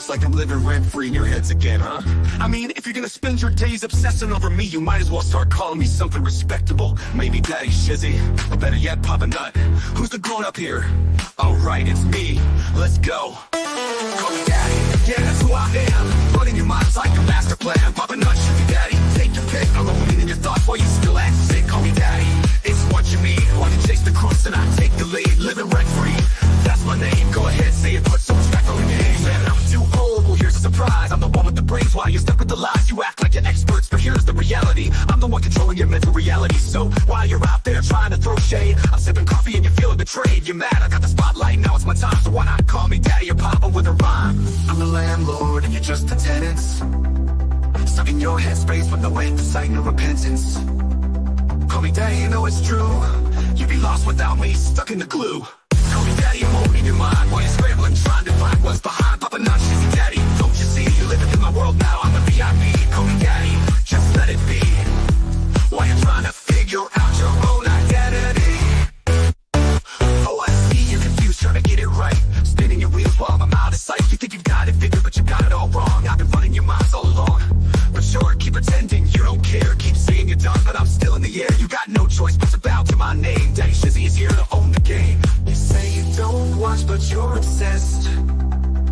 Looks like I'm living rent-free in your heads again, huh? I mean, if you're gonna spend your days obsessing over me, you might as well start calling me something respectable. Maybe Daddy Shizzy, or better yet, Papa Nut. Who's the grown-up here? Alright, it's me. Let's go. Call me Daddy, yeah, that's who I am. Running your mind's like a master plan. Papa Nut, Shizzy Daddy, take your pick. I'm rolling in your thoughts while you still act sick. Call me Daddy, it's what you mean. Want to chase the crooks and I take the lead. Living rent-free, that's my name. Go ahead, say it, put some respect on your name. Man, I'm too old, well here's a surprise. I'm the one with the brains while you're stuck with the lies. You act like you're experts, but here's the reality. I'm the one controlling your mental reality. So while you're out there trying to throw shade, I'm sipping coffee and you're feeling betrayed. You're mad, I got the spotlight, now it's my time. So why not call me Daddy or Papa with a rhyme? I'm the landlord and you're just the tenants, stuck in your headspace with no way for sight or repentance. Call me Daddy, you know it's true. You'd be lost without me, stuck in the glue. Call me Daddy, I'm holding your mind while you're scrambling, trying to find what's behind. Papa Nut, Shizzy Daddy, don't you see? You're living in my world now, I'm the VIP. Call me Daddy, just let it be. While you're trying to figure out your own identity. Oh, I see you're confused, trying to get it right. Spinning your wheels while I'm out of sight. You think you've got it figured, but you got it all wrong. I've been running your minds all along. But sure, keep pretending you don't care. Keep saying you're done, but I'm still in the air. You got no choice but to bow to my name. Daddy Shizzy is here to own the game. You say you don't watch, but you're obsessed.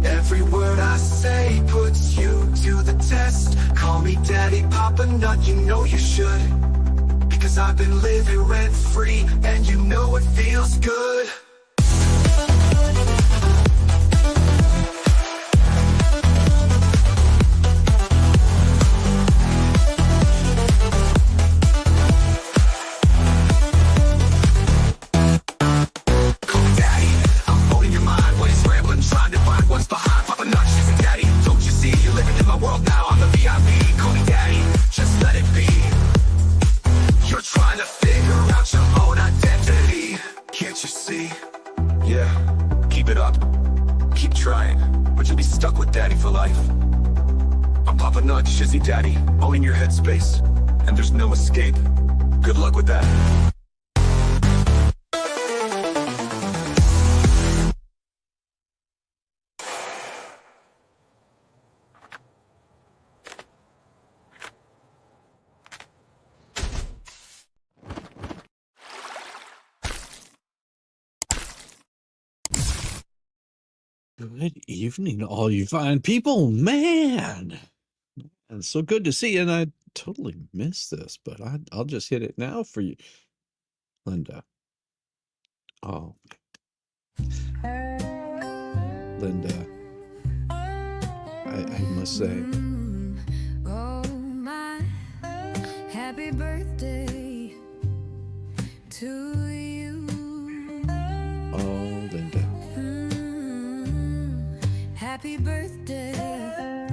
Every word I say puts you to the test. Call me Daddy, Papa Nut, you know you should. Because I've been living rent-free, and you know it feels good. Stuck with Daddy for life. I'm Papa Nut, Shizzy Daddy, owning your headspace, and there's no escape. Good luck with that. Good evening, all you fine people. Man, it's so good to see you. And I totally missed this, but I'll just hit it now for you, Linda. Oh, Linda, I must say, oh my, happy birthday to you. oh, Linda. Happy birthday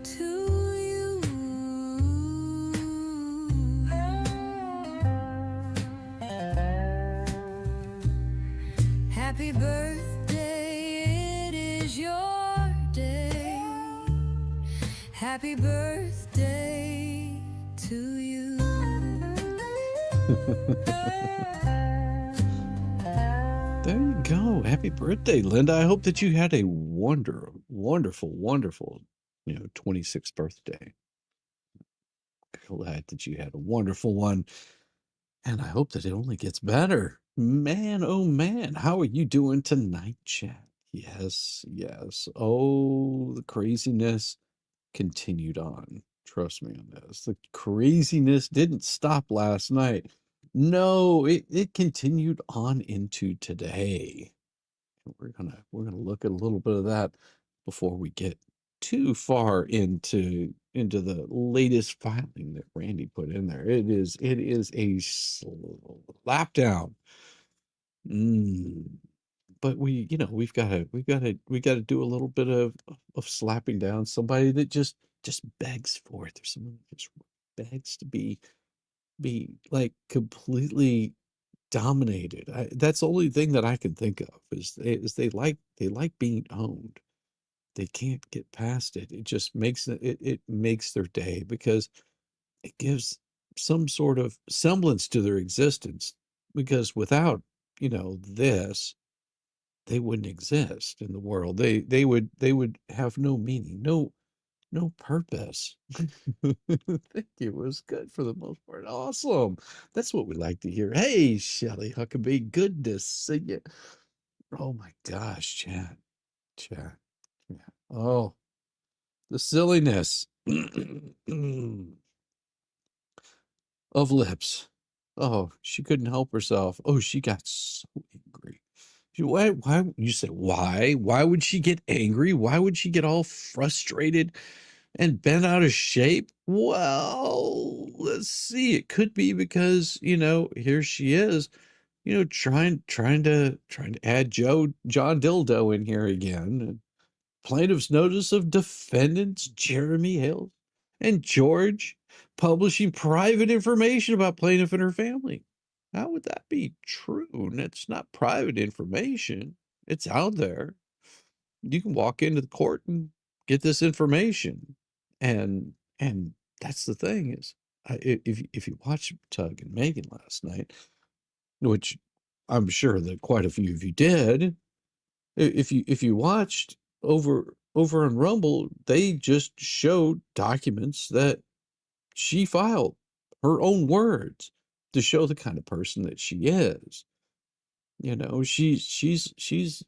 to you. Happy birthday, it is your day. Happy birthday to you. There you go. Happy birthday, Linda. I hope that you had a wonderful, 26th birthday. Glad that you had a wonderful one. And I hope that it only gets better. Man, oh man, how are you doing tonight, chat? Yes, yes. Oh, the craziness continued on. Trust me on this. The craziness didn't stop last night. No, it continued on into today. We're gonna look at a little bit of that before we get too far into the latest filing that Randy put in there. It is a slapdown. But we've got to do a little bit of slapping down somebody that just begs for it. There's someone that just begs to be like completely dominated. That's the only thing that I can think of is they like being owned. They can't get past it. It just makes it makes their day because it gives some sort of semblance to their existence. Because without this, they wouldn't exist in the world. They would have no meaning, no purpose. I think it was good for the most part. Awesome. That's what we like to hear. Hey, Shelly Huckabee, good to see you. Oh my gosh, chat, chat. Yeah. Oh, the silliness of lips. Oh, she couldn't help herself. Oh, she got so angry. Why you say why? Why would she get angry? Why would she get all frustrated and bent out of shape? Well, let's see. It could be because, here she is, trying to add John Dildo in here again. Plaintiff's notice of defendants Jeremy Hales and George publishing private information about plaintiff and her family. How would that be true? And it's not private information. It's out there. You can walk into the court and get this information. And that's the thing is, if you watched Tug and Megan last night, which I'm sure that quite a few of you did, if you watched over on Rumble, they just showed documents that she filed, her own words, to show the kind of person that she is. She's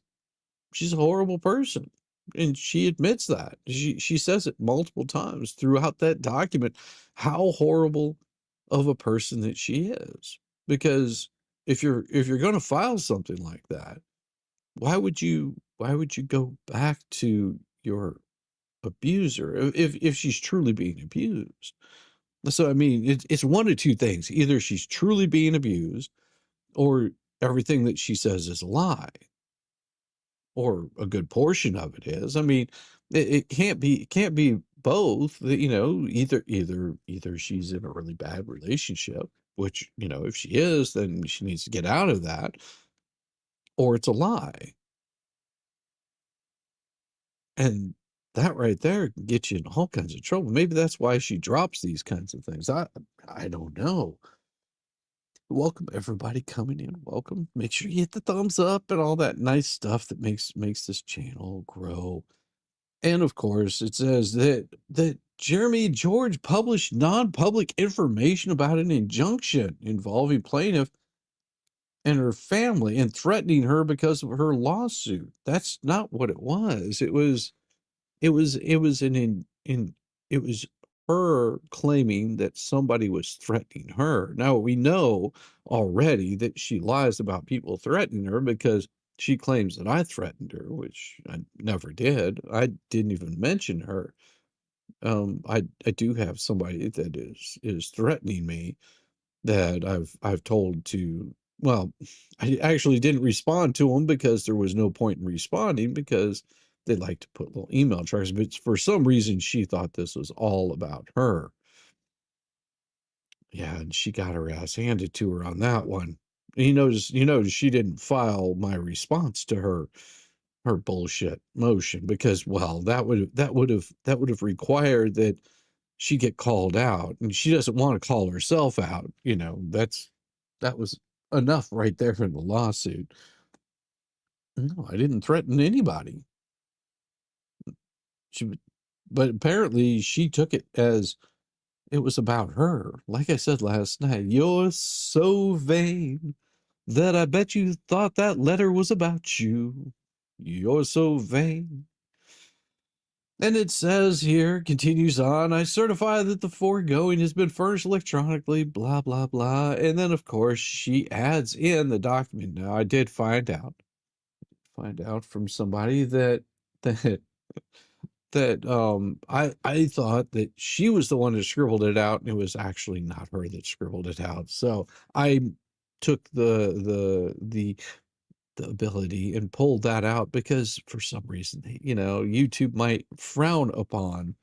a horrible person, and she admits that. She says it multiple times throughout that document how horrible of a person that she is. Because if you're going to file something like that, why would you go back to your abuser if she's truly being abused? So I mean, it's one of two things: either she's truly being abused, or everything that she says is a lie, or a good portion of it is. I mean, it can't be both. Either she's in a really bad relationship, which, if she is, then she needs to get out of that, or it's a lie. And that right there can get you in all kinds of trouble. Maybe that's why she drops these kinds of things. I don't know. Welcome everybody coming in. Welcome. Make sure you hit the thumbs up and all that nice stuff that makes this channel grow. And of course, it says that Jeremy George published non-public information about an injunction involving plaintiff and her family and threatening her because of her lawsuit. That's not what it was. It was her claiming that somebody was threatening her. Now we know already that she lies about people threatening her, because she claims that I threatened her, which I never did. I didn't even mention her. I do have somebody that is threatening me, that I've told to. Well, I actually didn't respond to them because there was no point in responding, because they like to put little email trackers, but for some reason she thought this was all about her. Yeah, and she got her ass handed to her on that one. And you notice she didn't file my response to her bullshit motion, because, well, that would have required that she get called out, and she doesn't want to call herself out. That was enough right there in the lawsuit. No, I didn't threaten anybody. But apparently she took it as it was about her. Like I said last night, you're so vain that I bet you thought that letter was about you. You're so vain. And it says here, continues on, I certify that the foregoing has been furnished electronically, blah, blah, blah. And then, of course, she adds in the document. Now, I did find out from somebody that I thought that she was the one that scribbled it out, and it was actually not her that scribbled it out. So I took the ability and pulled that out, because for some reason, YouTube might frown upon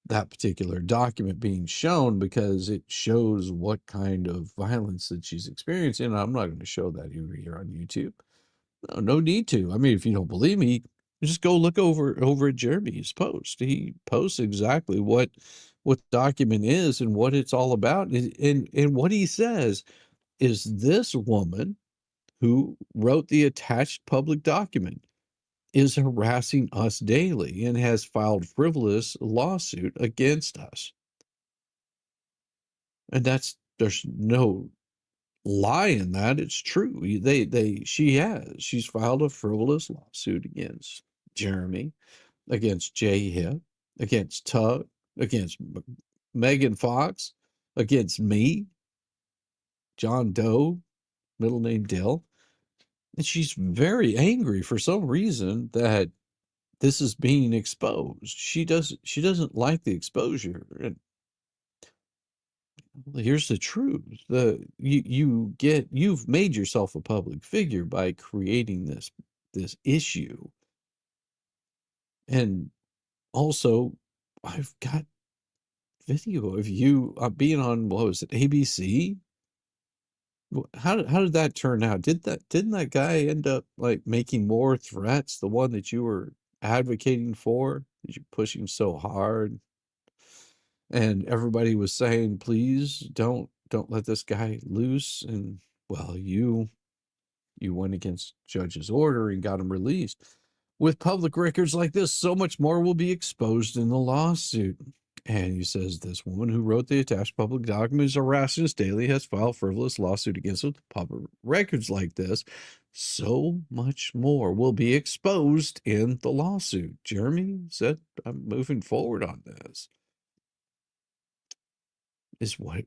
that particular document being shown, because it shows what kind of violence that she's experiencing. I'm not going to show that here on YouTube. No need to. I mean, if you don't believe me, just go look over at Jeremy's post. He posts exactly what the document is and what it's all about. And what he says is, this woman who wrote the attached public document, is harassing us daily and has filed frivolous lawsuit against us. And there's no lie in that. It's true. She's filed a frivolous lawsuit against Jeremy, against Jay Hip, against Tug, against Megan Fox, against me, John Doe, middle name Dill. And she's very angry for some reason that this is being exposed. She doesn't like the exposure. And here's the truth. You've made yourself a public figure by creating this issue. And also, I've got video of you being on, what was it, ABC? How did that turn out? Didn't that guy end up like making more threats? The one that you were advocating for, that you're pushing so hard, and everybody was saying, please don't let this guy loose. And well, you went against judge's order and got him released. With public records like this, so much more will be exposed in the lawsuit. And he says, this woman who wrote the attached public documents harassing us daily has filed frivolous lawsuit against us. With public records like this, so much more will be exposed in the lawsuit. Jeremy said, I'm moving forward on this. Is what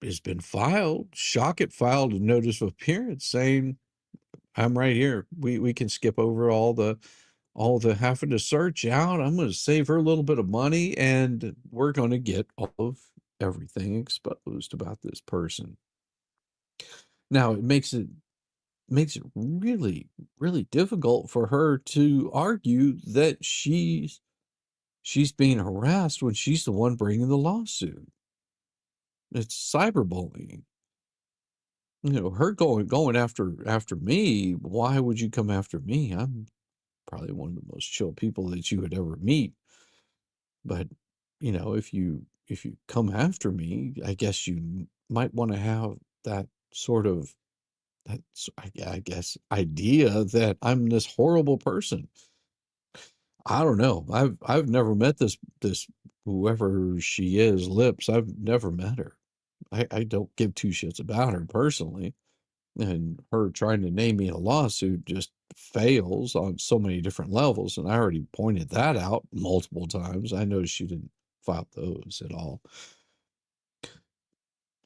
has been filed. Shochet filed a notice of appearance saying, I'm right here. We can skip over all the having to search out. I'm going to save her a little bit of money, and we're going to get all of everything exposed about this person. Now, it makes it really, really difficult for her to argue that she's being harassed when she's the one bringing the lawsuit. It's cyberbullying. Her going after me. Why would you come after me? I'm probably one of the most chill people that you would ever meet. But, if you come after me, I guess you might want to have that sort of, I guess, idea that I'm this horrible person. I don't know. I've never met this whoever she is, Lips. I've never met her. I don't give two shits about her personally. And her trying to name me in a lawsuit just fails on so many different levels. And I already pointed that out multiple times. I noticed she didn't file those at all.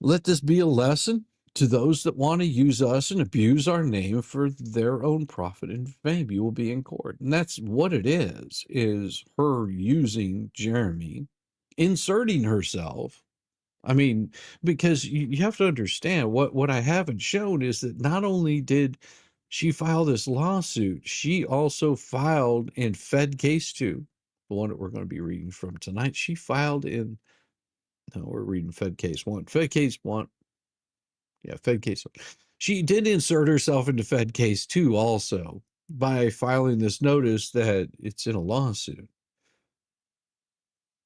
Let this be a lesson to those that want to use us and abuse our name for their own profit and fame. You will be in court. And that's what it is her using Jeremy, inserting herself. I mean, because you have to understand what I haven't shown is that not only did she file this lawsuit, she also filed in Fed Case 2, the one that we're going to be reading from tonight. She filed in, no, we're reading Fed Case 1. Fed Case 1. Yeah, Fed Case 1. She did insert herself into Fed Case 2 also by filing this notice that it's in a lawsuit.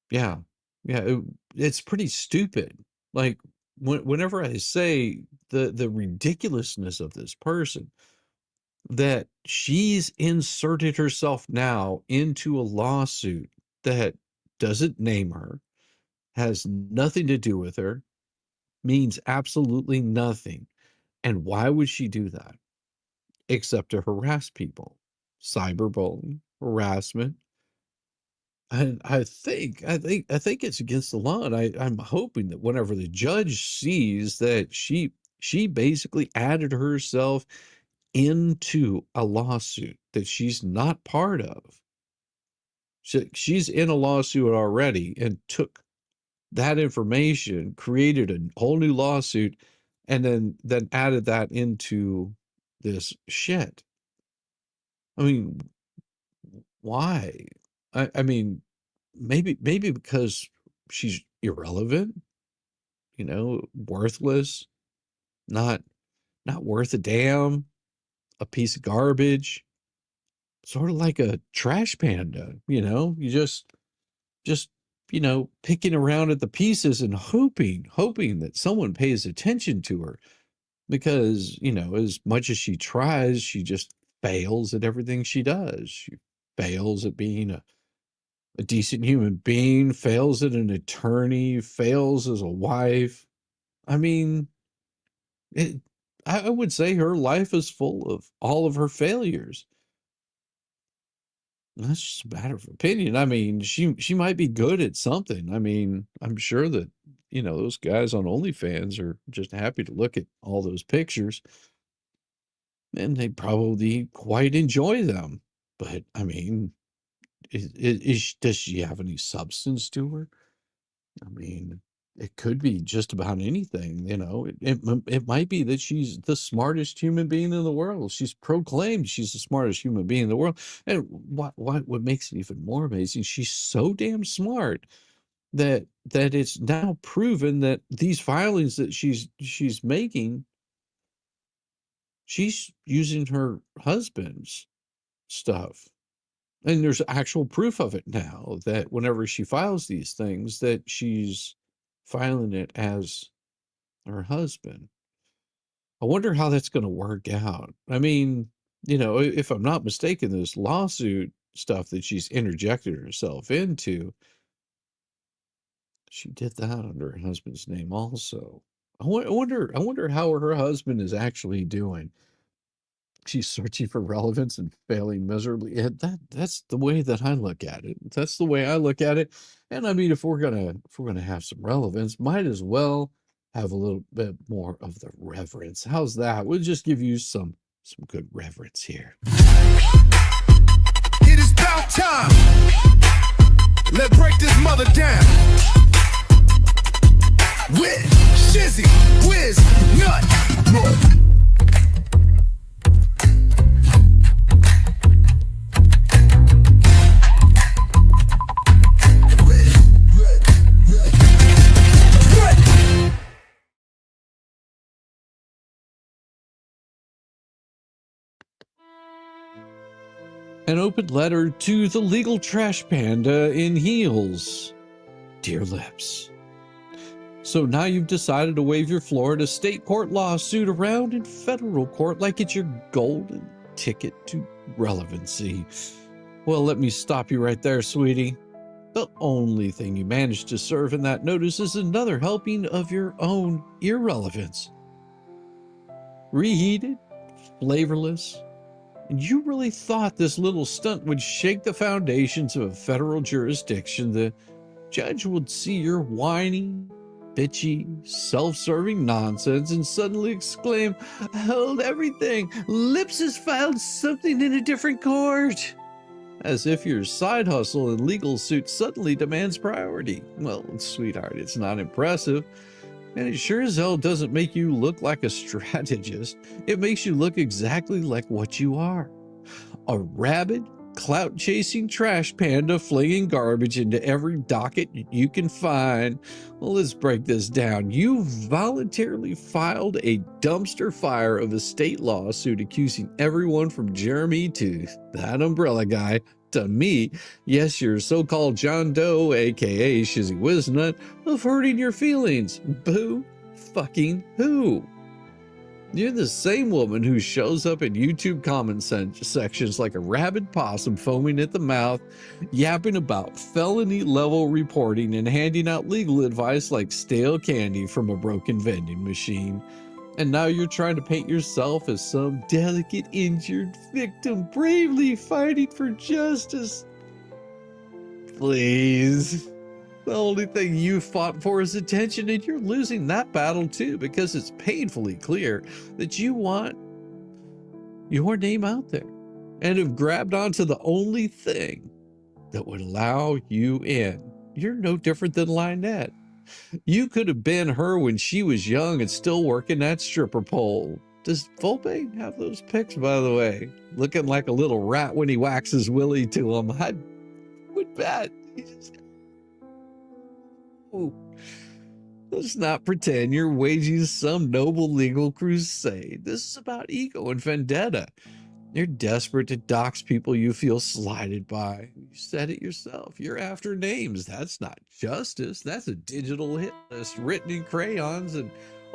Yeah. Yeah, it's pretty stupid. Like, whenever I say the ridiculousness of this person, that she's inserted herself now into a lawsuit that doesn't name her, has nothing to do with her, means absolutely nothing. And why would she do that? Except to harass people. Cyberbullying, harassment. And I think it's against the law, and I'm hoping that whenever the judge sees that she basically added herself into a lawsuit that she's not part of. She's in a lawsuit already and took that information, created a whole new lawsuit, and then added that into this shit. I mean, why? I mean, maybe because she's irrelevant, worthless, not worth a damn, a piece of garbage, sort of like a trash panda, you just picking around at the pieces and hoping that someone pays attention to her. because, you know, as much as she tries, she just fails at everything she does. She fails at being a decent human being, fails at an attorney, fails as a wife. I mean, it, I would say her life is full of all of her failures. That's just a matter of opinion. I mean, she might be good at something. I mean, I'm sure that, you know, those guys on OnlyFans are just happy to look at all those pictures, and they probably quite enjoy them. But I mean, does she have any substance to her? I mean, it could be just about anything, you know. It might be that she's the smartest human being in the world. She's proclaimed she's the smartest human being in the world. And what makes it even more amazing, she's so damn smart that it's now proven that these filings that she's making, she's using her husband's stuff. And there's actual proof of it now, that whenever she files these things, that she's filing it as her husband. I wonder how that's going to work out. I mean, you know, if I'm not mistaken, this lawsuit stuff that she's interjected herself into, she did that under her husband's name also. I wonder how her husband is actually doing. She's searching for relevance and failing miserably. And that's the way that I look at it. That's the way I look at it. And I mean, if we're gonna have some relevance, might as well have a little bit more of the reverence. How's that? We'll just give you some good reverence here. It is about time. Let's break this mother down. With Shizzy, Whiz, Nut. An open letter to the legal trash panda in Hales. Dear Lips. So now you've decided to wave your Florida state court lawsuit around in federal court like it's your golden ticket to relevancy. Well, let me stop you right there, sweetie. The only thing you managed to serve in that notice is another helping of your own irrelevance. Reheated, flavorless, and you really thought this little stunt would shake the foundations of a federal jurisdiction. The judge would see your whiny, bitchy, self-serving nonsense and suddenly exclaim, "Hold everything! Lips has filed something in a different court!" As if your side hustle and legal suit suddenly demands priority. Well, sweetheart, it's not impressive. And it sure as hell doesn't make you look like a strategist. It makes you look exactly like what you are. A rabid, clout-chasing trash panda flinging garbage into every docket you can find. Well, let's break this down. You voluntarily filed a dumpster fire of a state lawsuit accusing everyone from Jeremy to that umbrella guy to me, yes, your so-called John Doe, aka Shizzy Wiznut, of hurting your feelings. Boo fucking who? You're the same woman who shows up in YouTube comment sections like a rabid possum foaming at the mouth, yapping about felony level reporting and handing out legal advice like stale candy from a broken vending machine. And now you're trying to paint yourself as some delicate, injured victim bravely fighting for justice. Please. The only thing you fought for is attention, and you're losing that battle too, because it's painfully clear that you want your name out there and have grabbed onto the only thing that would allow you in. You're no different than Lynette. You could have been her when she was young and still working that stripper pole. Does Volpe have those pics, by the way? Looking like a little rat when he waxes Willie to him. I would bet. Let's not pretend you're waging some noble legal crusade. This is about ego and vendetta. You're desperate to dox people you feel slighted by. You said it yourself. You're after names. That's not justice. That's a digital hit list written in crayons and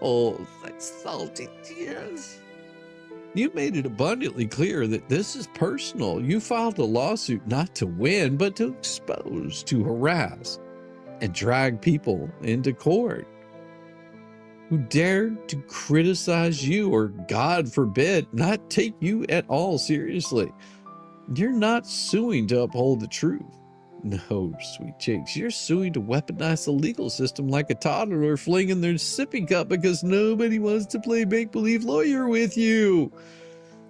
Oh, that's salty tears. You made it abundantly clear that this is personal. You filed a lawsuit not to win, but to expose, to harass, and drag people into court who dared to criticize you or, God forbid, not take you at all seriously. You're not suing to uphold the truth. No, sweet cheeks, you're suing to weaponize the legal system like a toddler flinging their sippy cup because nobody wants to play make-believe lawyer with you.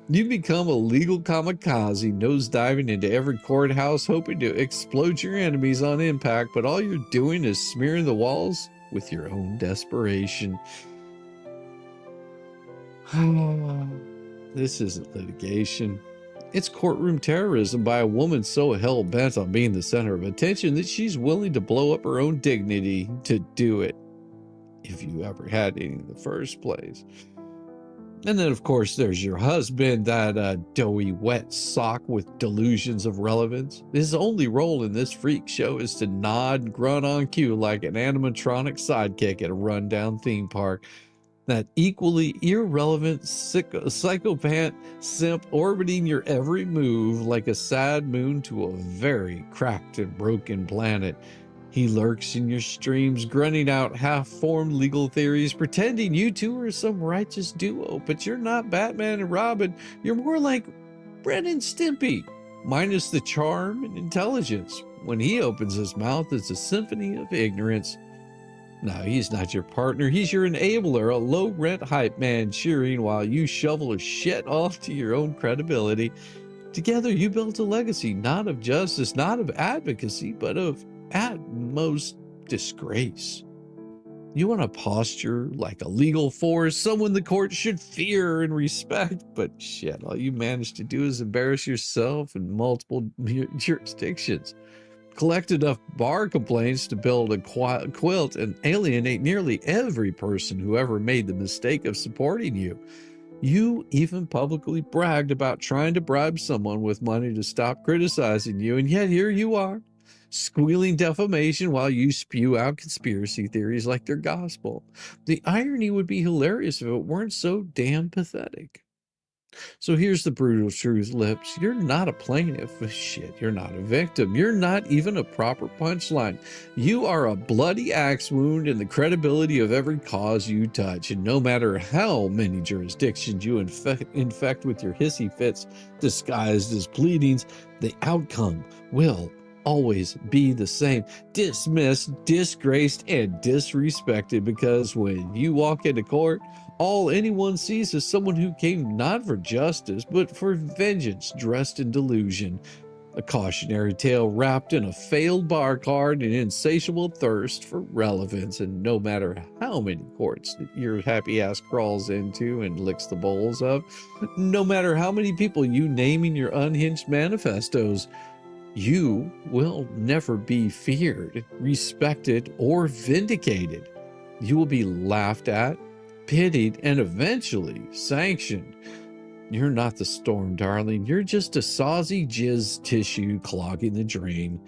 You become a legal kamikaze, nosediving into every courthouse, hoping to explode your enemies on impact, but all you're doing is smearing the walls with your own desperation. This isn't litigation. It's courtroom terrorism by a woman so hell-bent on being the center of attention that she's willing to blow up her own dignity to do it, if you ever had any in the first place. And then, of course, there's your husband, that doughy wet sock with delusions of relevance. His only role in this freak show is to nod and grunt on cue like an animatronic sidekick at a rundown theme park. That equally irrelevant psychopath simp orbiting your every move like a sad moon to a very cracked and broken planet. He lurks in your streams, grunting out half-formed legal theories, pretending you two are some righteous duo, but you're not Batman and Robin. You're more like Ren and Stimpy, minus the charm and intelligence. When he opens his mouth, it's a symphony of ignorance. No, he's not your partner. He's your enabler, a low-rent hype man cheering while you shovel shit off to your own credibility. Together, you built a legacy, not of justice, not of advocacy, but of, at most, disgrace. You want to posture like a legal force, someone the court should fear and respect, but shit, all you manage to do is embarrass yourself in multiple jurisdictions. Collect enough bar complaints to build a quilt and alienate nearly every person who ever made the mistake of supporting you. You even publicly bragged about trying to bribe someone with money to stop criticizing you, and yet here you are, squealing defamation while you spew out conspiracy theories like they're gospel. The irony would be hilarious if it weren't so damn pathetic. So here's the brutal truth, Lips. You're not a plaintiff. Shit, you're not a victim. You're not even a proper punchline. You are a bloody axe wound in the credibility of every cause you touch. And no matter how many jurisdictions you infect with your hissy fits disguised as pleadings, the outcome will always be the same. Dismissed, disgraced, and disrespected, because when you walk into court, all anyone sees is someone who came not for justice, but for vengeance dressed in delusion. A cautionary tale wrapped in a failed bar card and insatiable thirst for relevance. And no matter how many courts that your happy ass crawls into and licks the bowls of, no matter how many people you name in your unhinged manifestos, you will never be feared, respected, or vindicated. You will be laughed at, pitied, and eventually sanctioned. You're not the storm, darling. You're just a saucy jizz tissue clogging the drain.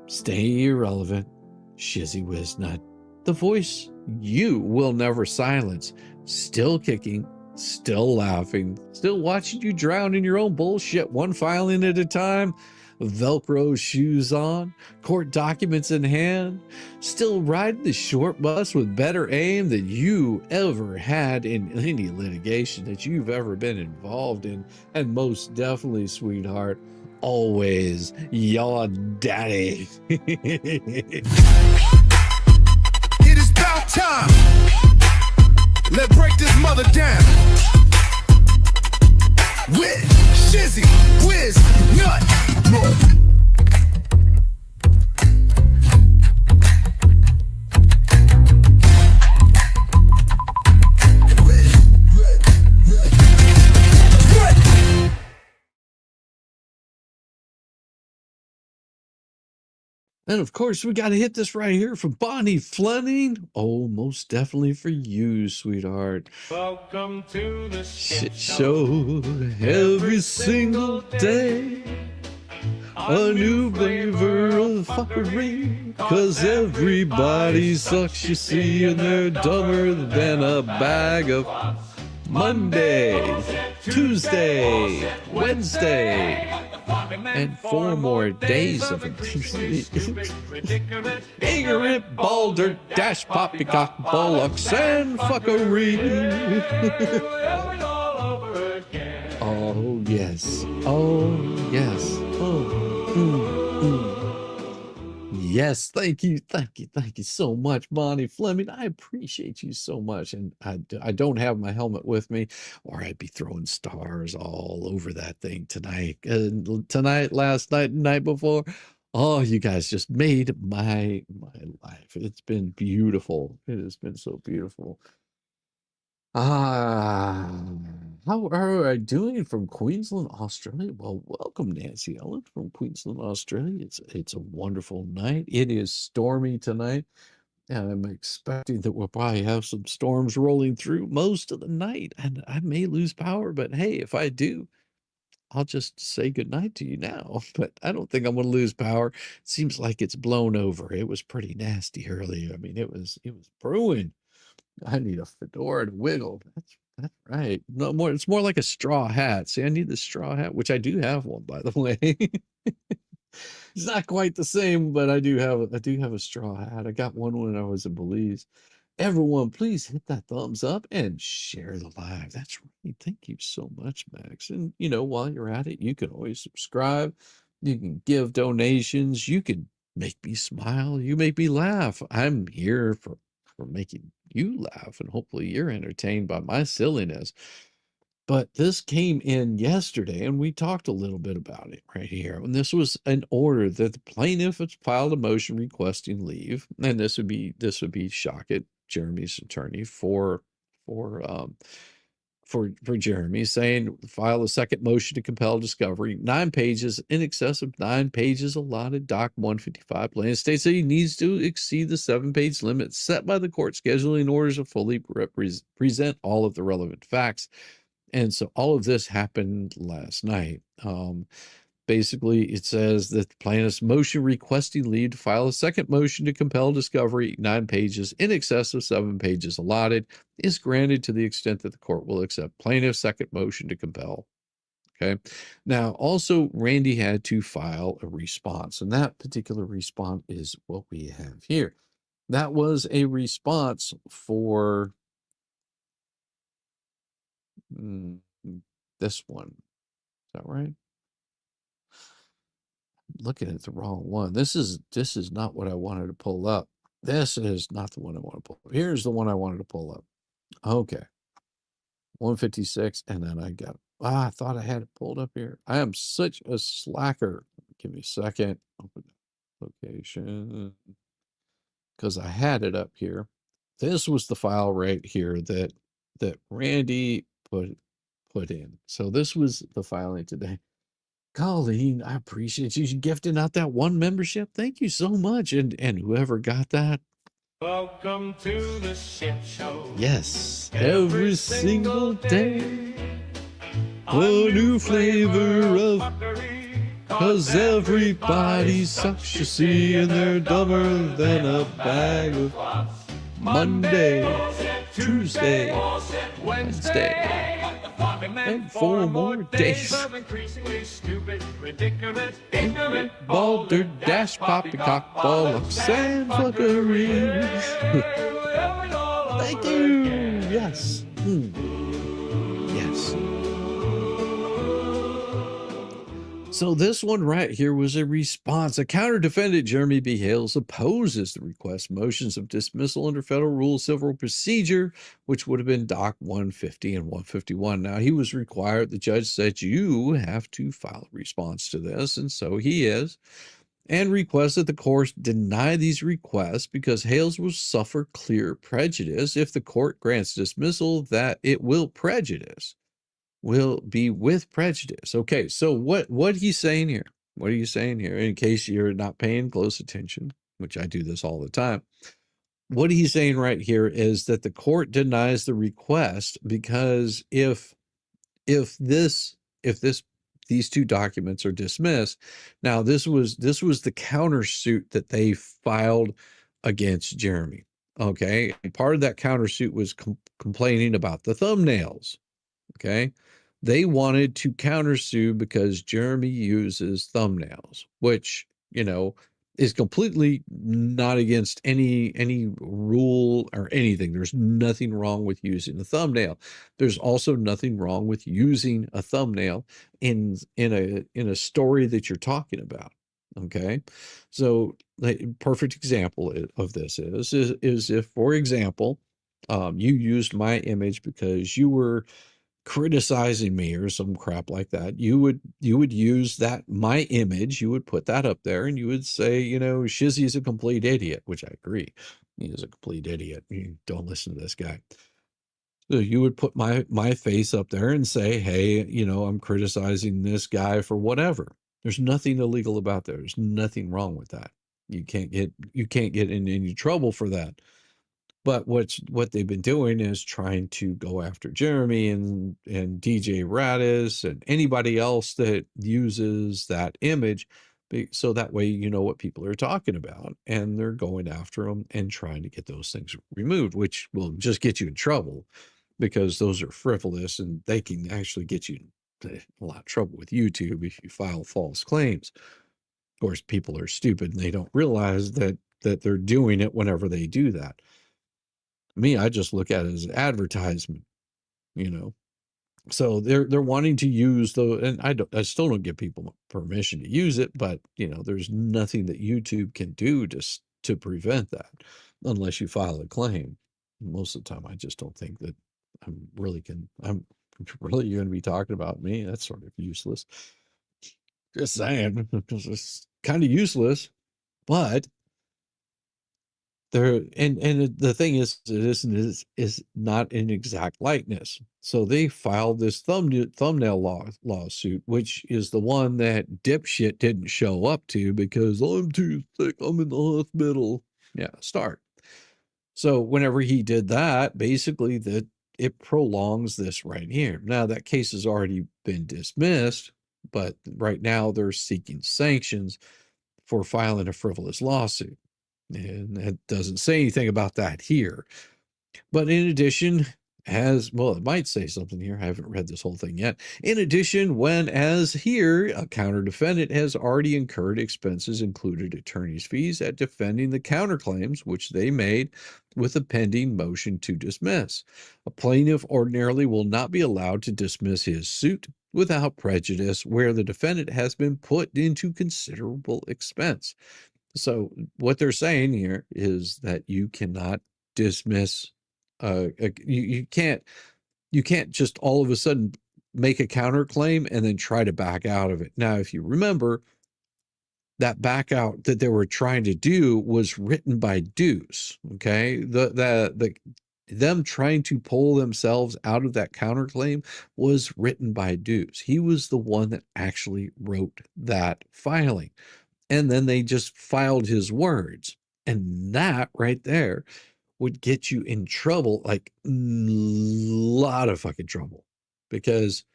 Stay irrelevant, Shizzy Wiznut. The voice you will never silence. Still kicking, still laughing, still watching you drown in your own bullshit, one filing at a time. Velcro shoes on, court documents in hand, still riding the short bus with better aim than you ever had in any litigation that you've ever been involved in. And most definitely, sweetheart, always your daddy. It is about time. Let's break this mother down. With Shizzy, Wiz, Nut. And of course, we got to hit this right here from Bonnie Fleming. Oh, most definitely for you, sweetheart. Welcome to the Shit show every single day. a new flavor of fuckery. 'Cause everybody sucks, you see, and they're dumber than a bag of Monday, Tuesday, Wednesday, and 4 more days of ignorant, balder, dash, poppycock, bollocks, and fuckery. Oh, yes. Oh, yes. Oh, Yes, thank you so much, Bonnie Fleming. I appreciate you so much. And I don't have my helmet with me, or I'd be throwing stars all over that thing tonight. Tonight, last night, night before. Oh, you guys just made my life. It's been beautiful. It has been so beautiful. How are I doing from Queensland, Australia? Well, welcome, Nancy Ellen from Queensland, Australia. It's a wonderful night. It is stormy tonight, and I'm expecting that we'll probably have some storms rolling through most of the night, and I may lose power, but hey, if I do, I'll just say goodnight to you now. But I don't think I'm going to lose power. Seems like it's blown over. It was pretty nasty earlier. I mean, it was brewing. I need a fedora to wiggle. That's right. No more. It's more like a straw hat. See, I need the straw hat, which I do have one, by the way. It's not quite the same, but I do have a straw hat. I got one when I was in Belize. Everyone, please hit that thumbs up and share the live. That's right. Thank you so much, Max. And while you're at it, you can always subscribe. You can give donations. You can make me smile. You make me laugh. I'm here for making you laugh, and hopefully you're entertained by my silliness. But this came in yesterday, and we talked a little bit about it right here. And this was an order that the plaintiff has filed a motion requesting leave, and this would be Shochet, Jeremy's attorney, for Jeremy, saying file a second motion to compel discovery, 9 pages, in excess of 9 pages allotted. Doc 155 plaintiff states that he needs to exceed the 7-page limit set by the court scheduling in order to fully present all of the relevant facts. And so all of this happened last night. Basically, it says that the plaintiff's motion requesting leave to file a second motion to compel discovery, 9 pages, in excess of 7 pages allotted, is granted to the extent that the court will accept plaintiff's second motion to compel. Okay. Now, also, Randy had to file a response, and that particular response is what we have here. That was a response for this one. Is that right? Looking at the wrong one. This is not what I wanted to pull up. This is not the one I want to pull up. Here's the one I wanted to pull up. Okay. 156, and then I I thought I had it pulled up here. I am such a slacker. Give me a second. Open location. Because I had it up here. This was the file right here that Randy put in. So this was the filing today. Colleen, I appreciate you gifting out that 1 membership. Thank you so much. And whoever got that. Welcome to the shit show. Yes. Every single day. A new flavor of. 'Cause everybody sucks, you see, and they're dumber than a bag of Monday, Tuesday, Wednesday, and 4 more days. Ignorant, balder, dash, poppycock, bollocks, and fuckeries. Thank you. Yes. Yes. So this one right here was a response. A counter-defendant, Jeremy B. Hales, opposes the request motions of dismissal under Federal Rule of Civil Procedure, which would have been Doc 150 and 151. Now, he was required, the judge said, you have to file a response to this, and so he is, and requests that the court deny these requests because Hales will suffer clear prejudice if the court grants dismissal, that it will be with prejudice. Okay, so what he's saying here? What are you saying here? In case you're not paying close attention, which I do this all the time. What he's saying right here is that the court denies the request because if this these two documents are dismissed. Now, this was the countersuit that they filed against Jeremy. Okay, and part of that countersuit was complaining about the thumbnails. Okay, they wanted to countersue because Jeremy uses thumbnails, which, you know, is completely not against any rule or anything. There's nothing wrong with using a thumbnail. There's also nothing wrong with using a thumbnail in a story that you're talking about. Okay, so the perfect example of this is if, for example, you used my image because you were criticizing me or some crap like that, you would use that, my image, you would put that up there and you would say, you know, Shizzy is a complete idiot, which I agree. He is a complete idiot. You don't listen to this guy. So you would put my face up there and say, hey, you know, I'm criticizing this guy for whatever. There's nothing illegal about that. There's nothing wrong with that. You can't get in any trouble for that. But what they've been doing is trying to go after Jeremy and DJ Radis and anybody else that uses that image, so that way you know what people are talking about, and they're going after them and trying to get those things removed, which will just get you in trouble because those are frivolous and they can actually get you in a lot of trouble with YouTube if you file false claims. Of course, people are stupid and they don't realize that they're doing it whenever they do that. Me, I just look at it as an advertisement, you know. So they're wanting to use and I still don't give people permission to use it, but you know, there's nothing that YouTube can do to prevent that unless you file a claim. Most of the time, I just don't think that I'm really going to be talking about me. That's sort of useless. Just saying, because it's kind of useless, but there, and the thing is, is not an exact likeness. So they filed this thumbnail lawsuit, which is the one that dipshit didn't show up to because I'm too sick, I'm in the hospital. Yeah, start. So whenever he did that, basically that it prolongs this right here. Now that case has already been dismissed, but right now they're seeking sanctions for filing a frivolous lawsuit. And it doesn't say anything about that here. But in addition, it might say something here. I haven't read this whole thing yet. In addition, when, as here, a counter defendant has already incurred expenses, included attorney's fees at defending the counterclaims which they made with a pending motion to dismiss. A plaintiff ordinarily will not be allowed to dismiss his suit without prejudice where the defendant has been put into considerable expense. So what they're saying here is that you cannot dismiss, you can't just all of a sudden make a counterclaim and then try to back out of it. Now, if you remember, that back out that they were trying to do was written by Deuce. Okay, them trying to pull themselves out of that counterclaim was written by Deuce. He was the one that actually wrote that filing. And then they just filed his words. And that right there would get you in trouble, like a lot of fucking trouble, because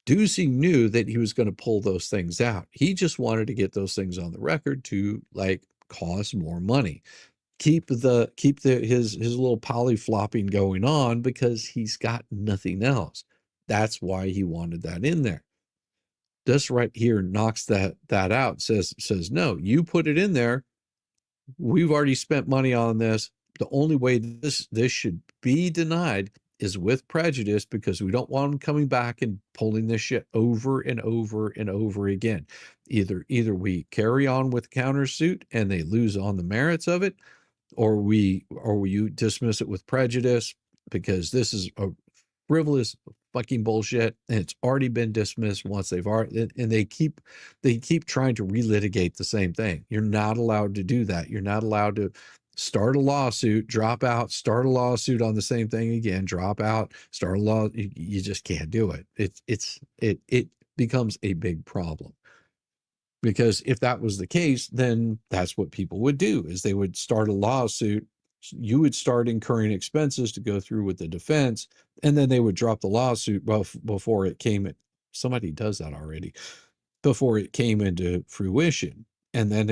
Ducey knew that he was going to pull those things out. He just wanted to get those things on the record to like cost more money. Keep his little polyflopping going on because he's got nothing else. That's why he wanted that in there. This right here knocks that out, says no, you put it in there. We've already spent money on this. The only way this should be denied is with prejudice, because we don't want them coming back and pulling this shit over and over and over again. Either we carry on with countersuit and they lose on the merits of it, or you dismiss it with prejudice because this is a frivolous fucking bullshit and it's already been dismissed once and they keep trying to relitigate the same thing. You're not allowed to do that. You're not allowed to start a lawsuit, drop out, start a lawsuit on the same thing again, drop out, start a law. You just can't do it. It becomes a big problem. Because if that was the case, then that's what people would do, is they would start a lawsuit. You would start incurring expenses to go through with the defense, and then they would drop the lawsuit before it came somebody does that already before it came into fruition. And then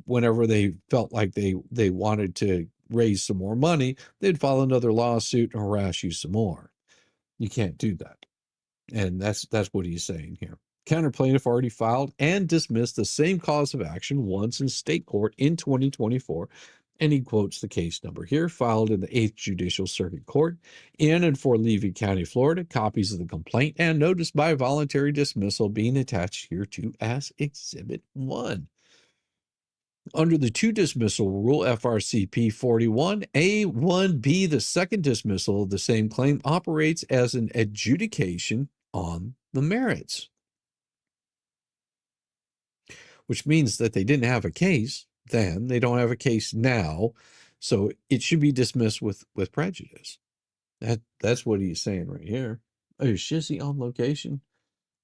whenever they felt like they wanted to raise some more money, they'd file another lawsuit and harass you some more. You can't do that. And that's what he's saying here. Counterplaintiff already filed and dismissed the same cause of action once in state court in 2024. And he quotes the case number here, filed in the 8th Judicial Circuit Court in and for Levy County, Florida. Copies of the complaint and notice by voluntary dismissal being attached hereto as Exhibit 1. Under the two-dismissal rule, FRCP 41A1B, the second dismissal of the same claim operates as an adjudication on the merits, which means that they didn't have a case then. They don't have a case now, so it should be dismissed with prejudice. That's what he's saying right here. Oh, is Shizzy on location?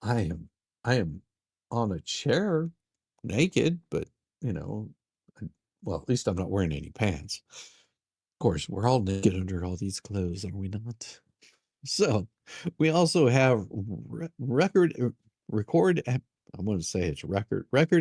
I am on a chair, naked, but well, at least I'm not wearing any pants. Of course, we're all naked under all these clothes, are we not? So we also have record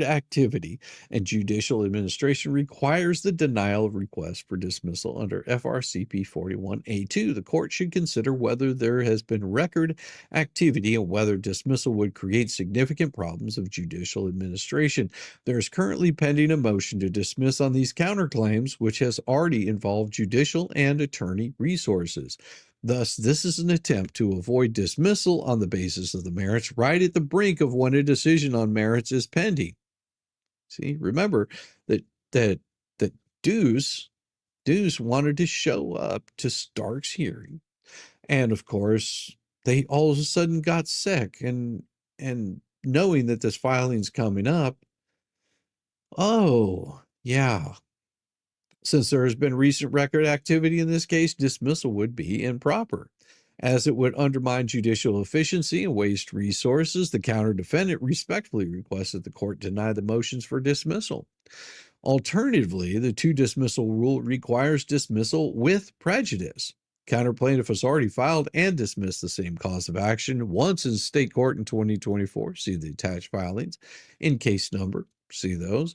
activity, and judicial administration requires the denial of request for dismissal under FRCP 41A2. The court should consider whether there has been record activity and whether dismissal would create significant problems of judicial administration. There is currently pending a motion to dismiss on these counterclaims, which has already involved judicial and attorney resources. Thus, this is an attempt to avoid dismissal on the basis of the merits right at the brink of when a decision on merits is pending. See, remember that Deuce wanted to show up to Stark's hearing, and of course, they all of a sudden got sick, and knowing that this filing's coming up, oh yeah. Since there has been recent record activity in this case, dismissal would be improper, as it would undermine judicial efficiency and waste resources. The counter-defendant respectfully requested the court deny the motions for dismissal. Alternatively, the two-dismissal rule requires dismissal with prejudice. Counterplaintiff has already filed and dismissed the same cause of action once in state court in 2024. See the attached filings in case number. See those.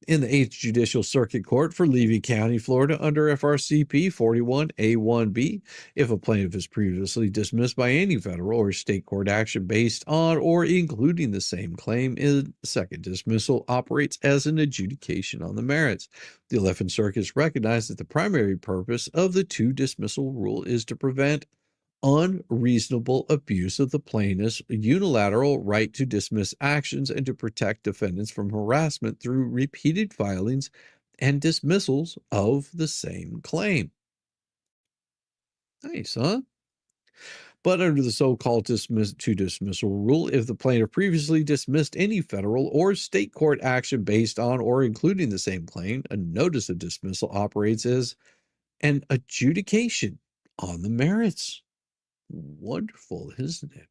In the 8th Judicial Circuit Court for Levy County, Florida, under FRCP 41A1B, if a plaintiff is previously dismissed by any federal or state court action based on or including the same claim, the second dismissal operates as an adjudication on the merits. The 11th Circuit has recognized that the primary purpose of the two-dismissal rule is to prevent unreasonable abuse of the plaintiff's unilateral right to dismiss actions and to protect defendants from harassment through repeated filings and dismissals of the same claim. Nice, huh? But under the so-called two-dismissal rule, if the plaintiff previously dismissed any federal or state court action based on or including the same claim, a notice of dismissal operates as an adjudication on the merits. Wonderful, isn't it?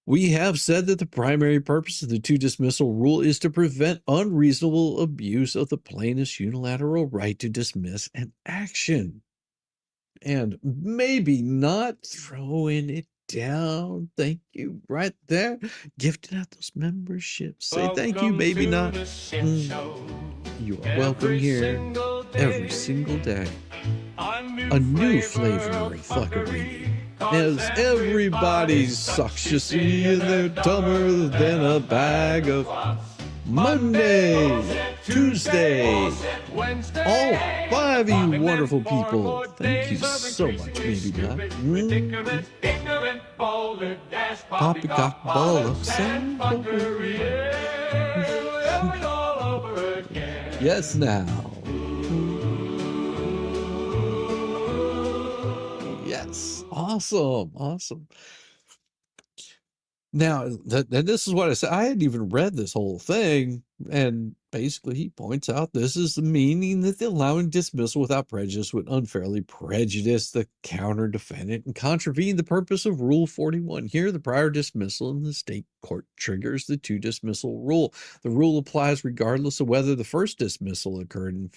We have said that the primary purpose of the two-dismissal rule is to prevent unreasonable abuse of the plaintiff's unilateral right to dismiss an action. And maybe not throwing it down. Thank you, right there. Gifting out those memberships. Say thank you, maybe not. You are welcome here every single day. A new flavor of fuckery, as everybody sucks you see in their dumber than a bag of Monday, Tuesday, all 5 of you wonderful people. Thank you so much, maybe not. Poppycock bollocks and fuckery. Yes, now. Yes, awesome. Now, this is what I said. I hadn't even read this whole thing, And basically, he points out this is the meaning that the allowing dismissal without prejudice would unfairly prejudice the counter defendant and contravene the purpose of Rule 41. Here, the prior dismissal in the state court triggers the two-dismissal rule. The rule applies regardless of whether the first dismissal occurred in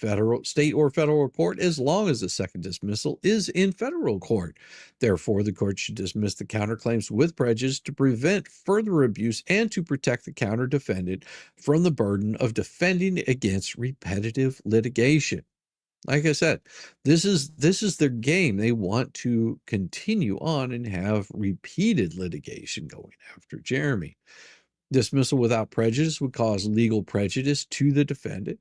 state or federal court, as long as the second dismissal is in federal court. Therefore, the court should dismiss the counterclaims with prejudice to prevent further abuse and to protect the counter defendant from the burden of defending against repetitive litigation. Like I said, this is their game. They want to continue on and have repeated litigation going after Jeremy. Dismissal without prejudice would cause legal prejudice to the defendant.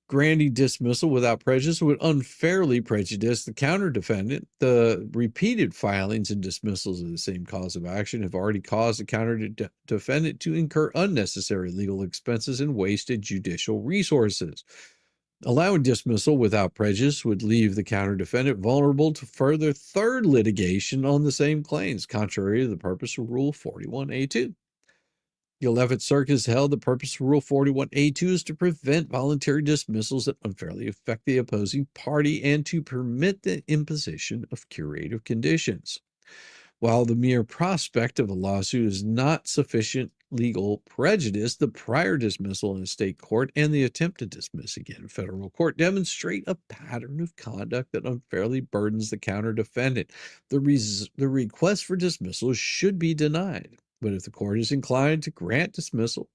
Granting dismissal without prejudice would unfairly prejudice the counter defendant. The repeated filings and dismissals of the same cause of action have already caused the counter defendant to incur unnecessary legal expenses and wasted judicial resources. Allowing dismissal without prejudice would leave the counter defendant vulnerable to further third litigation on the same claims, contrary to the purpose of Rule 41A2. The 11th Circuit has held the purpose of Rule 41A2 is to prevent voluntary dismissals that unfairly affect the opposing party and to permit the imposition of curative conditions. While the mere prospect of a lawsuit is not sufficient legal prejudice, the prior dismissal in a state court and the attempt to dismiss again in federal court demonstrate a pattern of conduct that unfairly burdens the counter defendant. The request for dismissal should be denied. But if the court is inclined to grant dismissal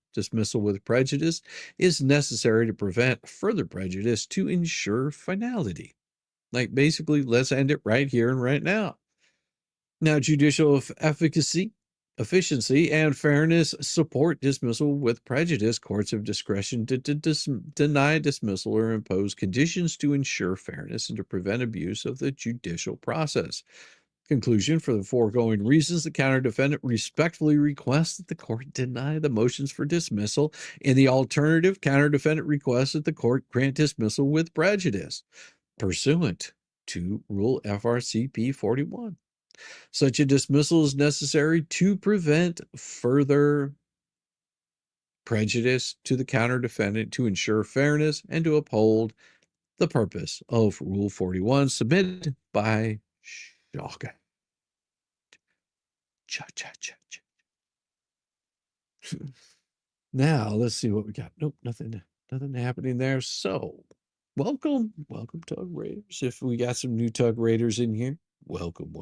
with prejudice is necessary to prevent further prejudice to ensure finality. Like basically, let's end it right here and right now. Now, judicial efficiency and fairness support dismissal with prejudice. Courts have discretion to deny dismissal or impose conditions to ensure fairness and to prevent abuse of the judicial process. Conclusion: for the foregoing reasons, the counter defendant respectfully requests that the court deny the motions for dismissal. In the alternative, counter defendant requests that the court grant dismissal with prejudice, pursuant to Rule FRCP 41. Such a dismissal is necessary to prevent further prejudice to the counter defendant, to ensure fairness, and to uphold the purpose of Rule 41, submitted by Shochet. Now let's see what we got. Nope, nothing happening there. So welcome Tug Raiders. If we got some new Tug Raiders in here, welcome.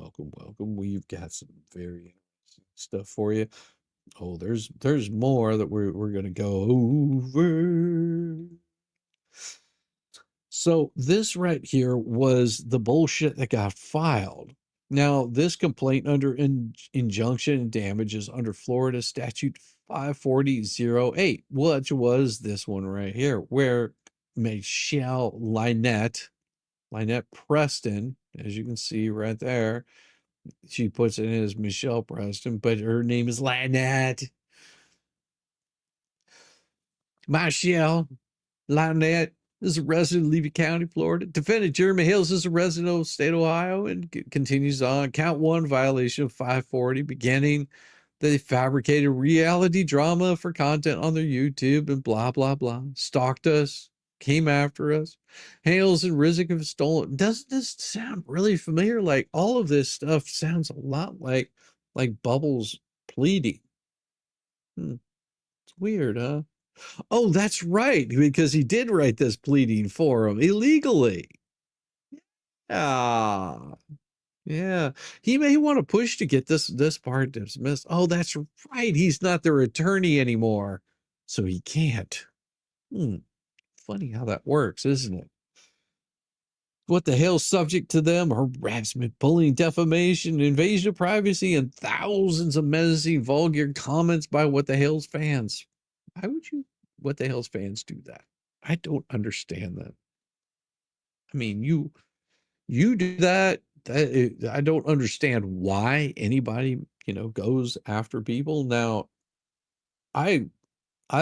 We've got some very interesting stuff for you. Oh, there's more that we're gonna go over. So this right here was the bullshit that got filed. Now, this complaint under injunction and damages under Florida Statute 540-08, which was this one right here, where Michelle Lynette Preston, as you can see right there, she puts it in as Michelle Preston, but her name is Lynette. Michelle Lynette is a resident of Levy County, Florida. Defendant Jeremy Hales is a resident of the state of Ohio and continues on. Count 1, violation of 540, beginning they fabricated reality drama for content on their YouTube and blah, blah, blah. Stalked us, came after us. Hales and Rizek have stolen. Doesn't this sound really familiar? Like all of this stuff sounds a lot like Bubbles pleading. It's weird, huh? Oh, that's right, because he did write this pleading for him illegally. Yeah. He may want to push to get this part dismissed. Oh, that's right. He's not their attorney anymore, so he can't. Funny how that works, isn't it? What the hell's subject to them? Harassment, bullying, defamation, invasion of privacy, and thousands of menacing, vulgar comments by What the Hell's fans. Why would What the Hell's fans do that? I don't understand that. I mean, you do that. I don't understand why anybody, goes after people. Now, I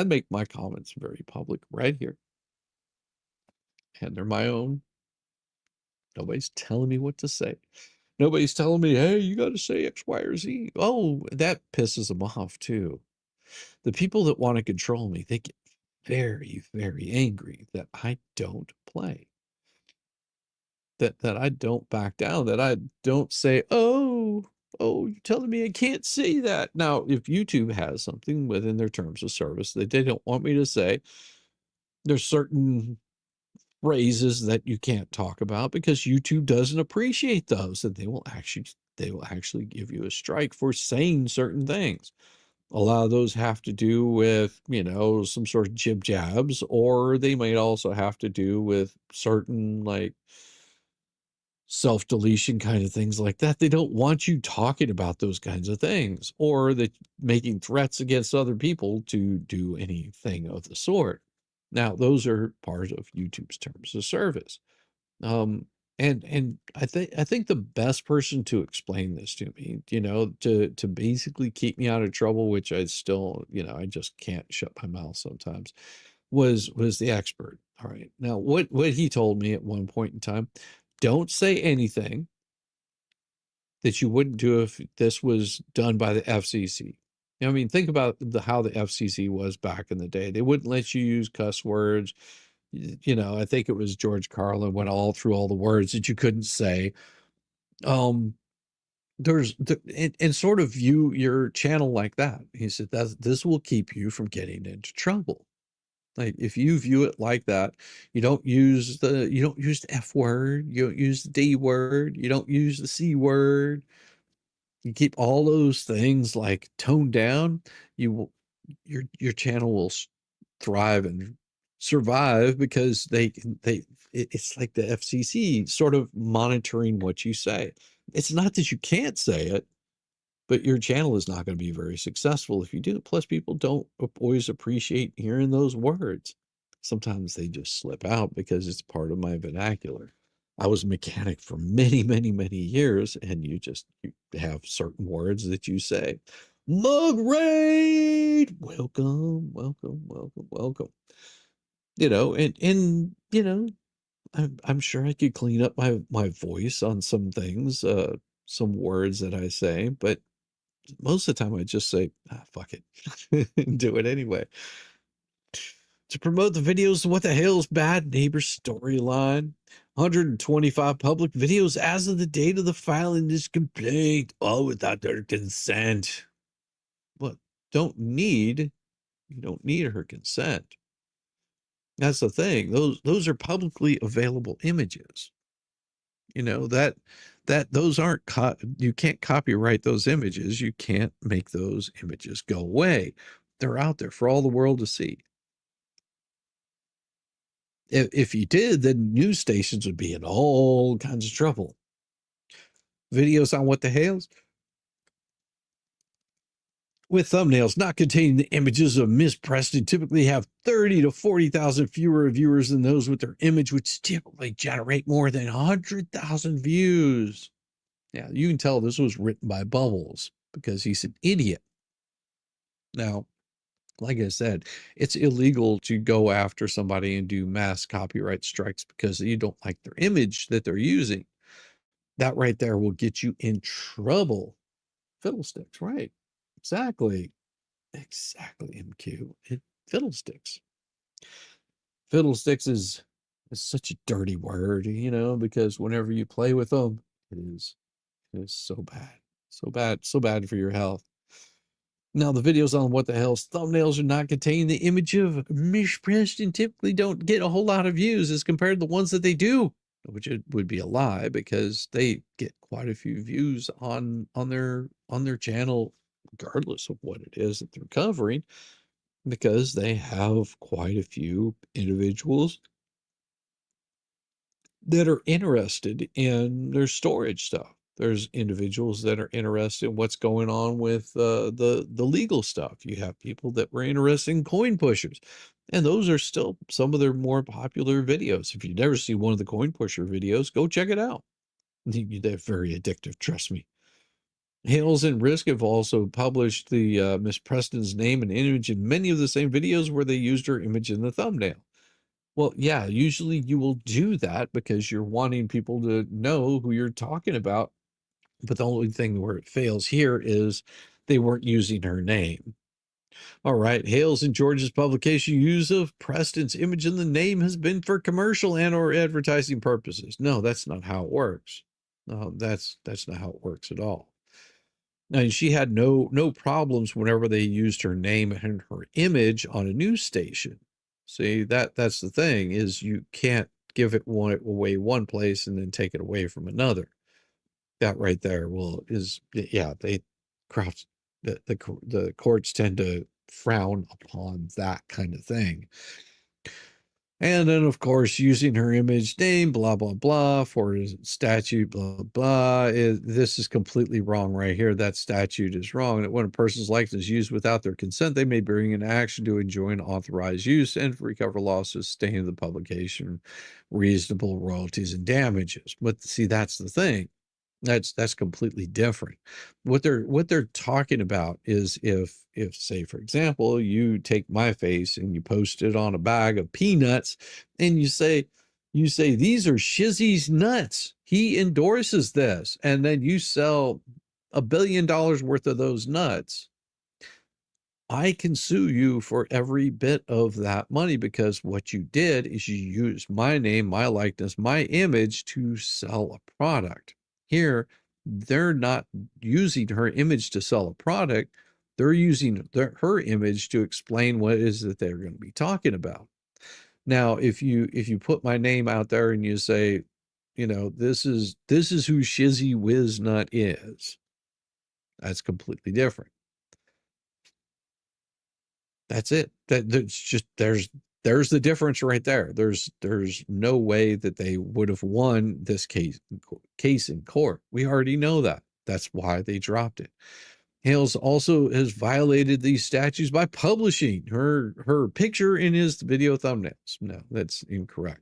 make my comments very public right here. And they're my own. Nobody's telling me what to say. Nobody's telling me, hey, you got to say X, Y, or Z. Oh, that pisses them off too. The people that want to control me, they get very, very angry that I don't play. That I don't back down, that I don't say, "Oh, oh, you're telling me I can't say that." Now, if YouTube has something within their terms of service that they don't want me to say, there's certain phrases that you can't talk about because YouTube doesn't appreciate those, and they will actually give you a strike for saying certain things. A lot of those have to do with, some sort of jib jabs, or they might also have to do with certain like self-deletion kind of things like that. They don't want you talking about those kinds of things, or that making threats against other people to do anything of the sort. Now, those are part of YouTube's terms of service. Um, and I think the best person to explain this to me, to basically keep me out of trouble, which I still, I just can't shut my mouth sometimes, was the expert. All right. Now, what he told me at one point in time, don't say anything that you wouldn't do if this was done by the FCC. I mean, think about how the FCC was back in the day. They wouldn't let you use cuss words. I think it was George Carlin went all through all the words that you couldn't say. And sort of view your channel like that. He said that this will keep you from getting into trouble. Like if you view it like that, you don't use the F word, you don't use the D word, you don't use the C word. You keep all those things like toned down, your channel will thrive and survive because it's like the FCC sort of monitoring what you say. It's not that you can't say it, but your channel is not going to be very successful if you do. Plus, people don't always appreciate hearing those words. Sometimes they just slip out because it's part of my vernacular. I was a mechanic for many, many, many years, and you have certain words that you say. Mug raid! Welcome, welcome, welcome, welcome. I'm sure I could clean up my voice on some things, some words that I say, but most of the time I just say, fuck it, and do it anyway. To promote the videos, What the Hell's Bad Neighbor storyline, 125 public videos as of the date of the filing this complaint, all without their consent. What? You don't need her consent. That's the thing. Those are publicly available images. Those aren't you can't copyright those images. You can't make those images go away. They're out there for all the world to see. If you did, then news stations would be in all kinds of trouble. Videos on What the Hales with thumbnails not containing the images of Miss Preston typically have 30 to 40,000 fewer viewers than those with their image, which typically generate more than 100,000 views. Yeah, you can tell this was written by Bubbles because he's an idiot. Now, like I said, it's illegal to go after somebody and do mass copyright strikes because you don't like their image that they're using. That right there will get you in trouble. Fiddlesticks, right? Exactly, MQ. Fiddlesticks. Fiddlesticks is such a dirty word, because whenever you play with them, it is so bad, so bad for your health. Now, the videos on What the Hell's thumbnails are not containing the image of Miss Preston typically don't get a whole lot of views as compared to the ones that they do, which it would be a lie because they get quite a few views on their channel, regardless of what it is that they're covering, because they have quite a few individuals that are interested in their storage stuff. There's individuals that are interested in what's going on with the legal stuff. You have people that were interested in coin pushers, and those are still some of their more popular videos. If you've never seen one of the coin pusher videos, go check it out. They're very addictive, trust me. Hales and Risk have also published the Miss Preston's name and image in many of the same videos where they used her image in the thumbnail. Well, yeah, usually you will do that because you're wanting people to know who you're talking about. But the only thing where it fails here is they weren't using her name. All right. Hales and George's publication use of Preston's image in the name has been for commercial and or advertising purposes. No, that's not how it works. No, that's not how it works at all. And she had no problems whenever they used her name and her image on a news station. See, that's the thing, is you can't give it away one place and then take it away from another. That right there is, yeah, they crowds the courts tend to frown upon that kind of thing. And then, of course, using her image, name, blah, blah, blah, for statute, blah, blah. This is completely wrong right here. That statute is wrong. That when a person's likeness is used without their consent, they may bring an action to enjoin authorized use and recover losses, sustain the publication, reasonable royalties and damages. But see, that's the thing. That's completely different. What they're talking about is if say, for example, you take my face and you post it on a bag of peanuts and you say these are Shizzy's nuts. He endorses this, and then you sell $1 billion worth of those nuts. I can sue you for every bit of that money, because what you did is you used my name, my likeness, my image to sell a product. Here, they're not using her image to sell a product. They're using her image to explain what it is that they're going to be talking about. Now, if you put my name out there and you say, this is who Shizzy Wiznut is, that's completely different. That's it. That's just, there's the difference right there. There's no way that they would have won this case in court. We already know that. That's why they dropped it. Hales also has violated these statutes by publishing her picture in his video thumbnails. No, that's incorrect.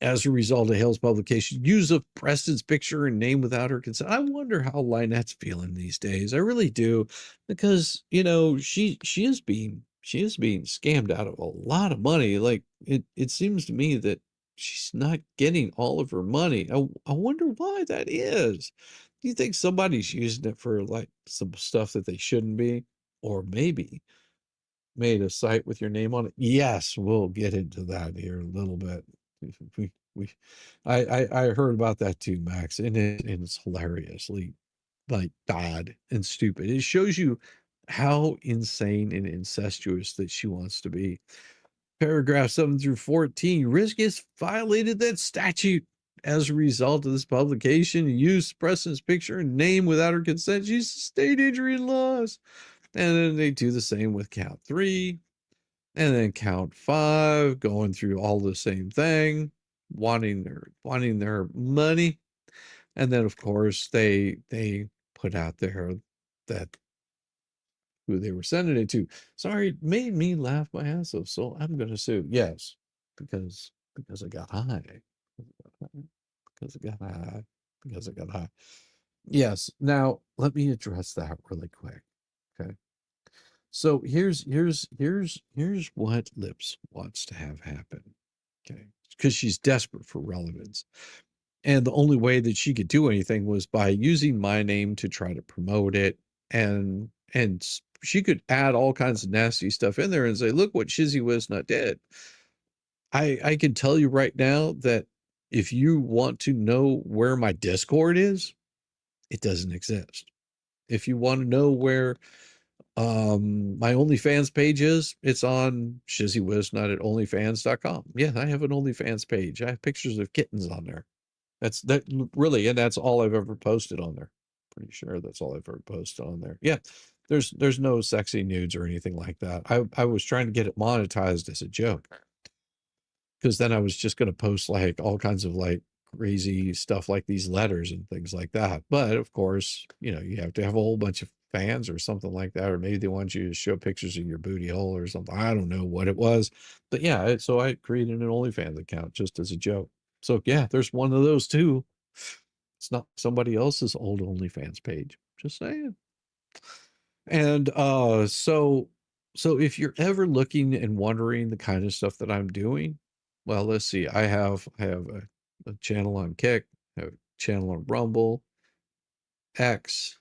As a result of Hales' publication, use of Preston's picture and name without her consent. I wonder how Lynette's feeling these days. I really do, because she is being scammed out of a lot of money. Like it seems to me that she's not getting all of her money. I wonder why that is. Do you think somebody's using it for like some stuff that they shouldn't be, or maybe made a site with your name on it? Yes, we'll get into that here a little bit. I heard about that too, Max, and it's hilariously like bad and stupid. It shows you how insane and incestuous that she wants to be. Paragraph 7 through 14, Risk has violated that statute. As a result of this publication, used Preston's picture and name without her consent, she sustained injury and loss. And then they do the same with count 3. And then count 5, going through all the same thing, wanting their money. And then, of course, they put out there that who they were sending it to. Sorry, it made me laugh my ass off, so I'm going to sue. Yes, because I got high. Because I got high. Yes. Now, let me address that really quick. Okay. So here's what Lips wants to have happen. Okay. Because she's desperate for relevance. And the only way that she could do anything was by using my name to try to promote it. And she could add all kinds of nasty stuff in there and say, look what Shizzy Wiznut did. I can tell you right now that if you want to know where my Discord is, it doesn't exist. If you want to know where my OnlyFans page is, it's on Shizzy Wiznut at onlyfans.com. Yeah, I have an OnlyFans page. I have pictures of kittens on there. That's really, and that's all I've ever posted on there. Pretty sure that's all I've ever posted on there. Yeah, there's no sexy nudes or anything like that. I was trying to get it monetized as a joke, because then I was just going to post like all kinds of like crazy stuff like these letters and things like that. But of course, you have to have a whole bunch of fans or something like that, or maybe they want you to show pictures of your booty hole or something. I don't know what it was, but yeah, so I created an OnlyFans account just as a joke. So yeah, there's one of those too. It's not somebody else's old OnlyFans page. Just saying. And so if you're ever looking and wondering the kind of stuff that I'm doing, well, let's see. I have a channel on Kick, I have a channel on Rumble, X,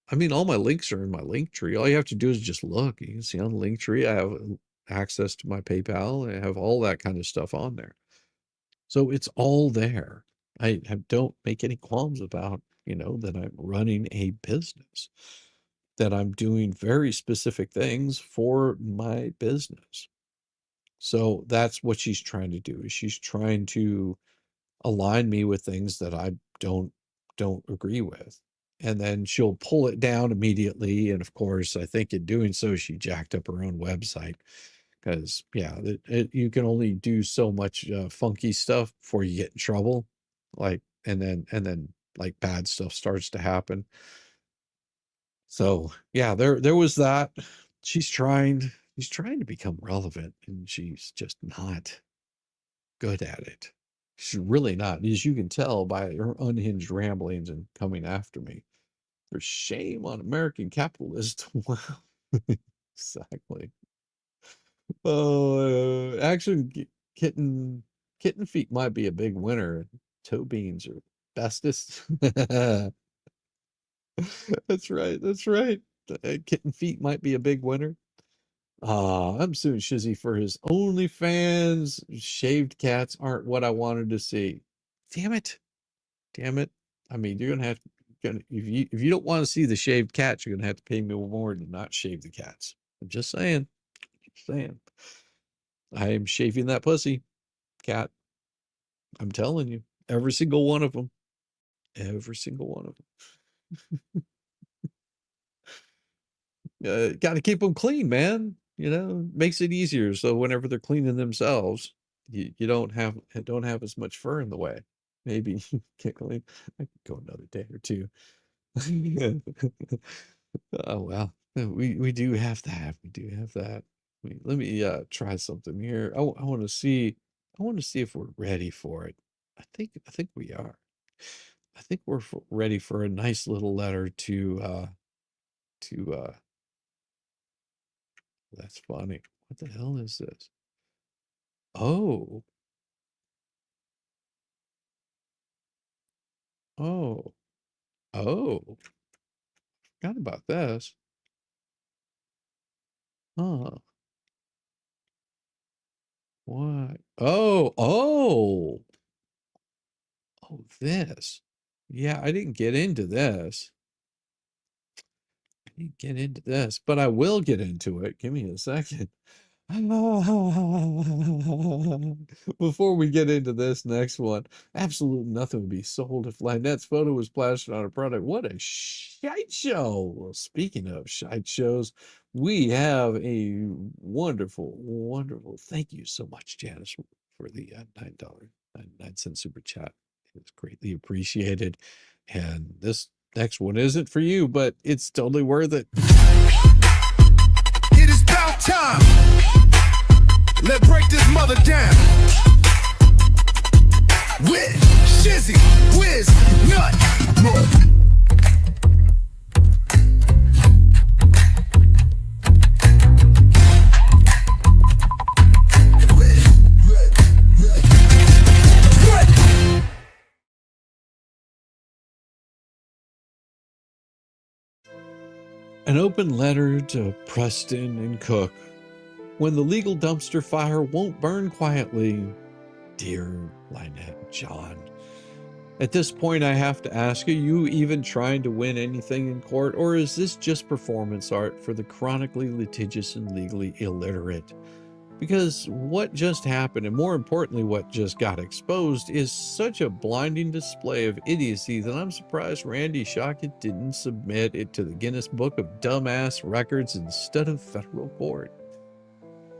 I mean, all my links are in my link tree. All you have to do is just look. You can see on the link tree, I have access to my PayPal. I have all that kind of stuff on there. So it's all there. I don't make any qualms about, that I'm running a business, that I'm doing very specific things for my business. So that's what she's trying to do, is she's trying to align me with things that I don't agree with. And then she'll pull it down immediately. And of course, I think in doing so, she jacked up her own website. Because yeah, you can only do so much funky stuff before you get in trouble. Like, and then like bad stuff starts to happen. So yeah, there was that. She's trying to become relevant, and she's just not good at it. She's really not, as you can tell by her unhinged ramblings and coming after me. There's shame on American capitalism. Wow. Exactly. Oh, actually, kitten feet might be a big winner. Toe beans are bestest. That's right. That's right. Kitten feet might be a big winner. I'm suing Shizzy for his OnlyFans. Shaved cats aren't what I wanted to see. Damn it. Damn it. I mean, you're gonna have if you don't want to see the shaved cats, you're gonna have to pay me more to not shave the cats. I'm just saying. Just saying. I am shaving that pussy, cat. I'm telling you. Every single one of them. Every single one of them. Got to keep them clean, man. Makes it easier. So whenever they're cleaning themselves, you don't have as much fur in the way. Maybe can't clean. I could go another day or two. Oh well, we do have that. We do have that. Let me try something here. I want to see. I want to see if we're ready for it. I think we are. I think we're ready for a nice little letter to. That's funny. What the hell is this? Oh. Oh. Oh. Forgot about this. Huh. What? Oh. Oh. Oh, this. Yeah, I didn't get into this. I didn't get into this, but I will get into it. Give me a second. Before we get into this next one, absolutely nothing would be sold if Lynette's photo was plastered on a product. What a shite show. Well, speaking of shite shows, we have a wonderful thank you so much, Janice, for the $9.99 super chat. It's greatly appreciated. And this next one isn't for you, but it's totally worth it. It is about time. Let's break this mother down. With Shizzy, Whiz, Nut. An open letter to Preston and Cook. When the legal dumpster fire won't burn quietly, dear Lynette and John. At this point, I have to ask, are you even trying to win anything in court, or is this just performance art for the chronically litigious and legally illiterate? Because what just happened, and more importantly, what just got exposed, is such a blinding display of idiocy that I'm surprised Randy Shochet didn't submit it to the Guinness Book of Dumbass Records instead of federal court.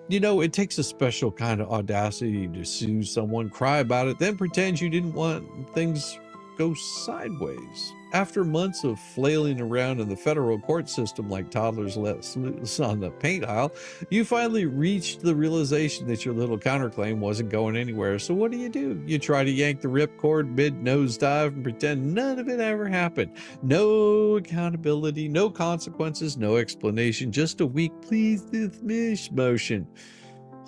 It takes a special kind of audacity to sue someone, cry about it, then pretend you didn't want things go sideways. After months of flailing around in the federal court system like toddlers let loose on the paint aisle, you finally reached the realization that your little counterclaim wasn't going anywhere. So what do? You try to yank the ripcord mid-nosedive and pretend none of it ever happened. No accountability, no consequences, no explanation, just a weak please dismiss motion.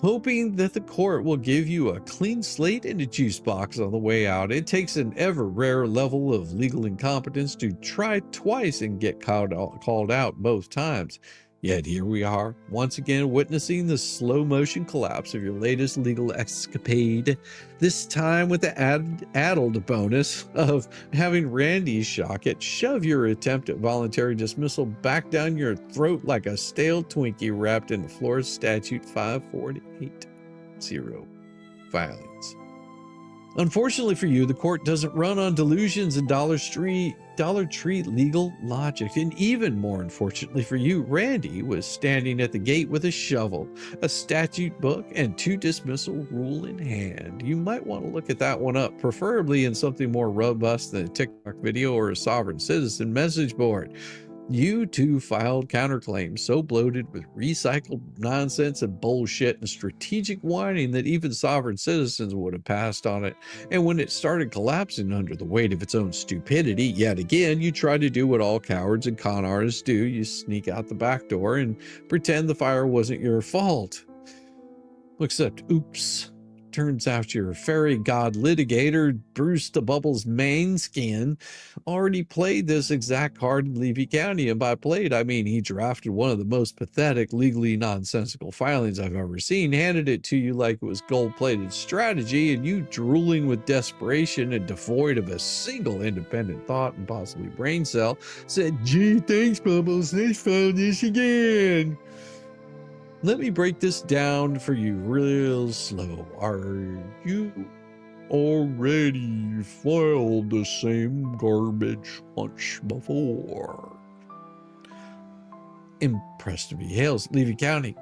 hoping that the court will give you a clean slate and a juice box on the way out. It takes an ever rare level of legal incompetence to try twice and get called out both times. Yet here we are, once again witnessing the slow motion collapse of your latest legal escapade, this time with the added bonus of having Randy Shochet shove your attempt at voluntary dismissal back down your throat like a stale Twinkie wrapped in Florida Statute 5480 filings. Unfortunately for you, the court doesn't run on delusions and Dollar Tree legal logic. And even more unfortunately for you, Randy was standing at the gate with a shovel, a statute book, and two-dismissal rule in hand. You might want to look at that one up, preferably in something more robust than a TikTok video or a sovereign citizen message board. You too filed counterclaims so bloated with recycled nonsense and bullshit and strategic whining that even sovereign citizens would have passed on it. And when it started collapsing under the weight of its own stupidity, yet again, you tried to do what all cowards and con artists do. You sneak out the back door and pretend the fire wasn't your fault. Except, oops. Turns out your fairy god litigator, Bruce the Bubbles Mainskin, already played this exact card in Levy County. And by played, I mean he drafted one of the most pathetic, legally nonsensical filings I've ever seen, handed it to you like it was gold-plated strategy, and you, drooling with desperation and devoid of a single independent thought and possibly brain cell, said, "Gee, thanks, Bubbles, let's file this again." Let me break this down for you real slow. Are you already filed the same garbage once before? In Preston v. Hales, Levy County,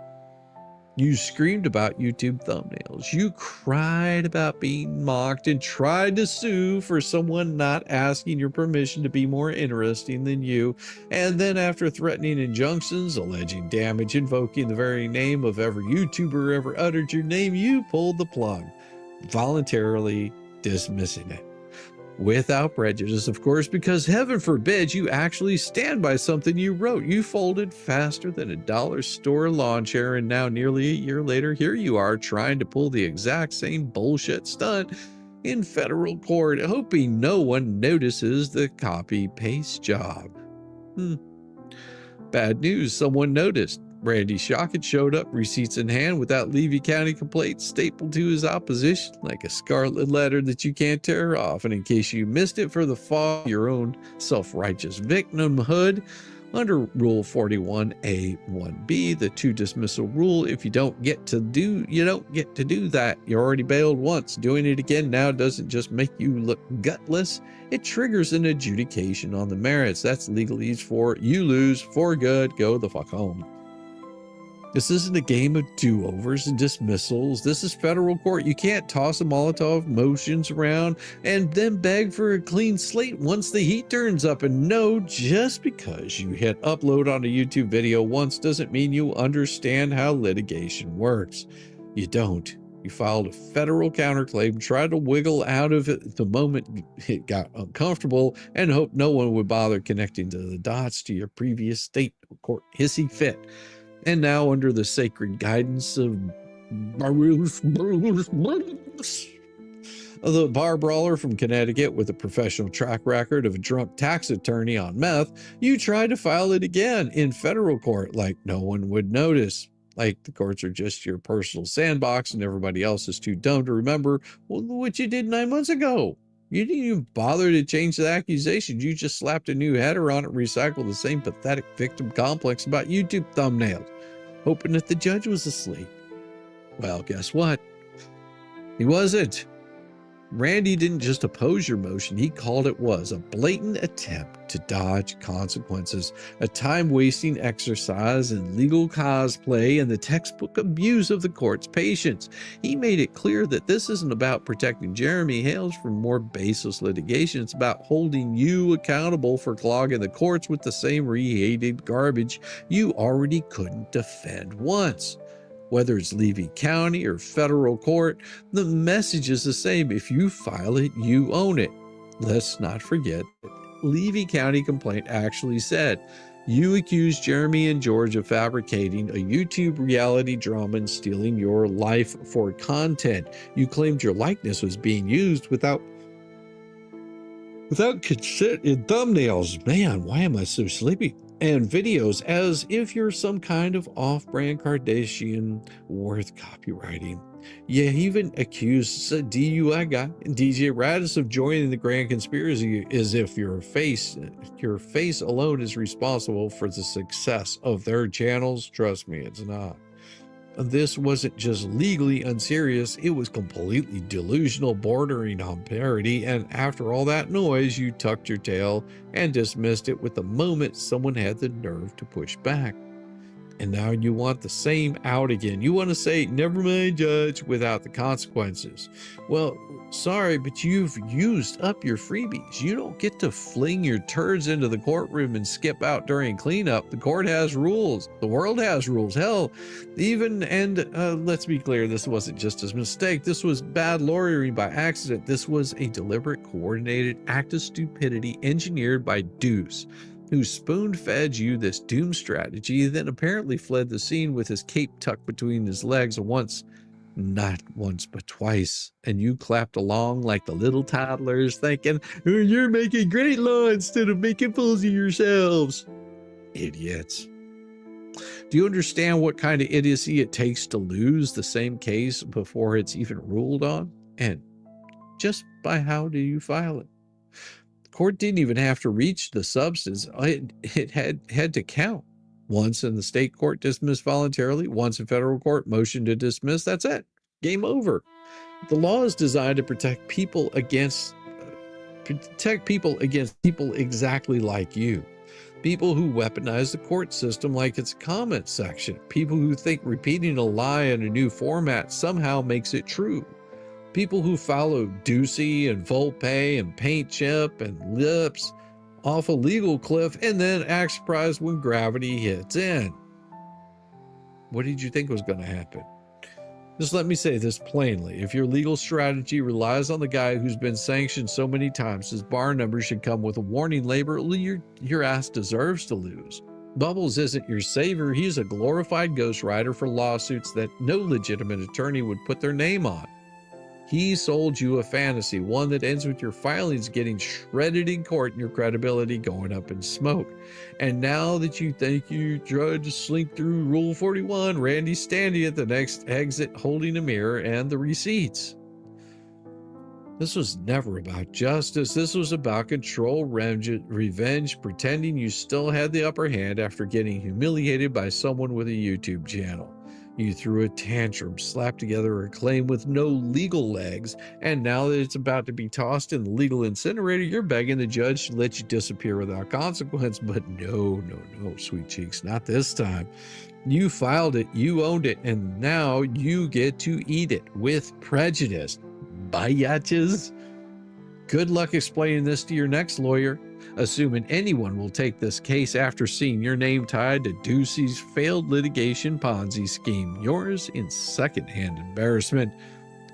you screamed about YouTube thumbnails. You cried about being mocked and tried to sue for someone not asking your permission to be more interesting than you. And then after threatening injunctions, alleging damage, invoking the very name of every YouTuber ever uttered your name, you pulled the plug, voluntarily dismissing it. Without prejudice, of course, because heaven forbid you actually stand by something you wrote. You folded faster than a dollar store lawn chair, and now nearly a year later, here you are trying to pull the exact same bullshit stunt in federal court, hoping no one notices the copy-paste job. Bad news, someone noticed. Randy Shochet showed up, receipts in hand, with that Levy County complaint stapled to his opposition like a scarlet letter that you can't tear off. And in case you missed it for the fall of your own self-righteous victimhood, under Rule 41A1B, the two-dismissal rule, if you don't get to do that. You already bailed once. Doing it again now doesn't just make you look gutless. It triggers an adjudication on the merits. That's legalese for you lose, for good, go the fuck home. This isn't a game of do-overs and dismissals. This is federal court. You can't toss a Molotov motions around and then beg for a clean slate once the heat turns up. And no, just because you hit upload on a YouTube video once doesn't mean you understand how litigation works. You don't. You filed a federal counterclaim, tried to wiggle out of it the moment it got uncomfortable, and hoped no one would bother connecting to the dots to your previous state court hissy fit. And now, under the sacred guidance of the bar brawler from Connecticut with a professional track record of a drunk tax attorney on meth, you try to file it again in federal court like no one would notice. Like the courts are just your personal sandbox and everybody else is too dumb to remember what you did 9 months ago. You didn't even bother to change the accusations. You just slapped a new header on it, recycled the same pathetic victim complex about YouTube thumbnails, hoping that the judge was asleep. Well, guess what? He wasn't. Randy didn't just oppose your motion, he called it was a blatant attempt to dodge consequences, a time-wasting exercise in legal cosplay and the textbook abuse of the court's patience. He made it clear that this isn't about protecting Jeremy Hales from more baseless litigation, it's about holding you accountable for clogging the courts with the same rehated garbage you already couldn't defend once. Whether it's Levy County or federal court, the message is the same. If you file it, you own it. Let's not forget that Levy County complaint actually said, You accused Jeremy and George of fabricating a YouTube reality drama and stealing your life for content. You claimed your likeness was being used without consent in thumbnails. Man, why am I so sleepy? And videos, as if you're some kind of off-brand Kardashian worth copywriting. You even accused a DUI guy, DJ Radis, of joining the grand conspiracy, as if your face alone is responsible for the success of their channels. Trust me, it's not. This wasn't just legally unserious, it was completely delusional, bordering on parody, and after all that noise, you tucked your tail and dismissed it with the moment someone had the nerve to push back. And now you want the same out again. You want to say, never mind, Judge, without the consequences. Well, sorry, but you've used up your freebies. You don't get to fling your turds into the courtroom and skip out during cleanup. The court has rules. The world has rules. Hell, let's be clear, this wasn't just a mistake. This was bad lawyering by accident. This was a deliberate, coordinated act of stupidity engineered by Deuce, who spoon-fed you this doom strategy, then apparently fled the scene with his cape tucked between his legs not once, but twice. And you clapped along like the little toddlers, thinking, oh, you're making great law instead of making fools of yourselves. Idiots. Do you understand what kind of idiocy it takes to lose the same case before it's even ruled on? And just by how do you file it? Court didn't even have to reach the substance. It had to count. Once in the state court, dismissed voluntarily. Once in federal court, motion to dismiss. That's it. Game over. The law is designed to protect people against people exactly like you. People who weaponize the court system like it's a comment section. People who think repeating a lie in a new format somehow makes it true. People who follow Ducey and Volpe and Paint Chip and Lips off a legal cliff and then act surprised when gravity hits in. What did you think was going to happen? Just let me say this plainly. If your legal strategy relies on the guy who's been sanctioned so many times, his bar number should come with a warning label, your ass deserves to lose. Bubbles isn't your savior. He's a glorified ghostwriter for lawsuits that no legitimate attorney would put their name on. He sold you a fantasy, one that ends with your filings getting shredded in court and your credibility going up in smoke. And now that you think you tried to slink through Rule 41, Randy's standing at the next exit holding a mirror and the receipts. This was never about justice. This was about control, revenge, pretending you still had the upper hand after getting humiliated by someone with a YouTube channel. You threw a tantrum, slapped together a claim with no legal legs, and now that it's about to be tossed in the legal incinerator, you're begging the judge to let you disappear without consequence. But no, sweet cheeks, not this time. You filed it, you owned it, and now you get to eat it with prejudice. Biatches. Good luck explaining this to your next lawyer, assuming anyone will take this case after seeing your name tied to Ducey's failed litigation Ponzi scheme. Yours in secondhand embarrassment.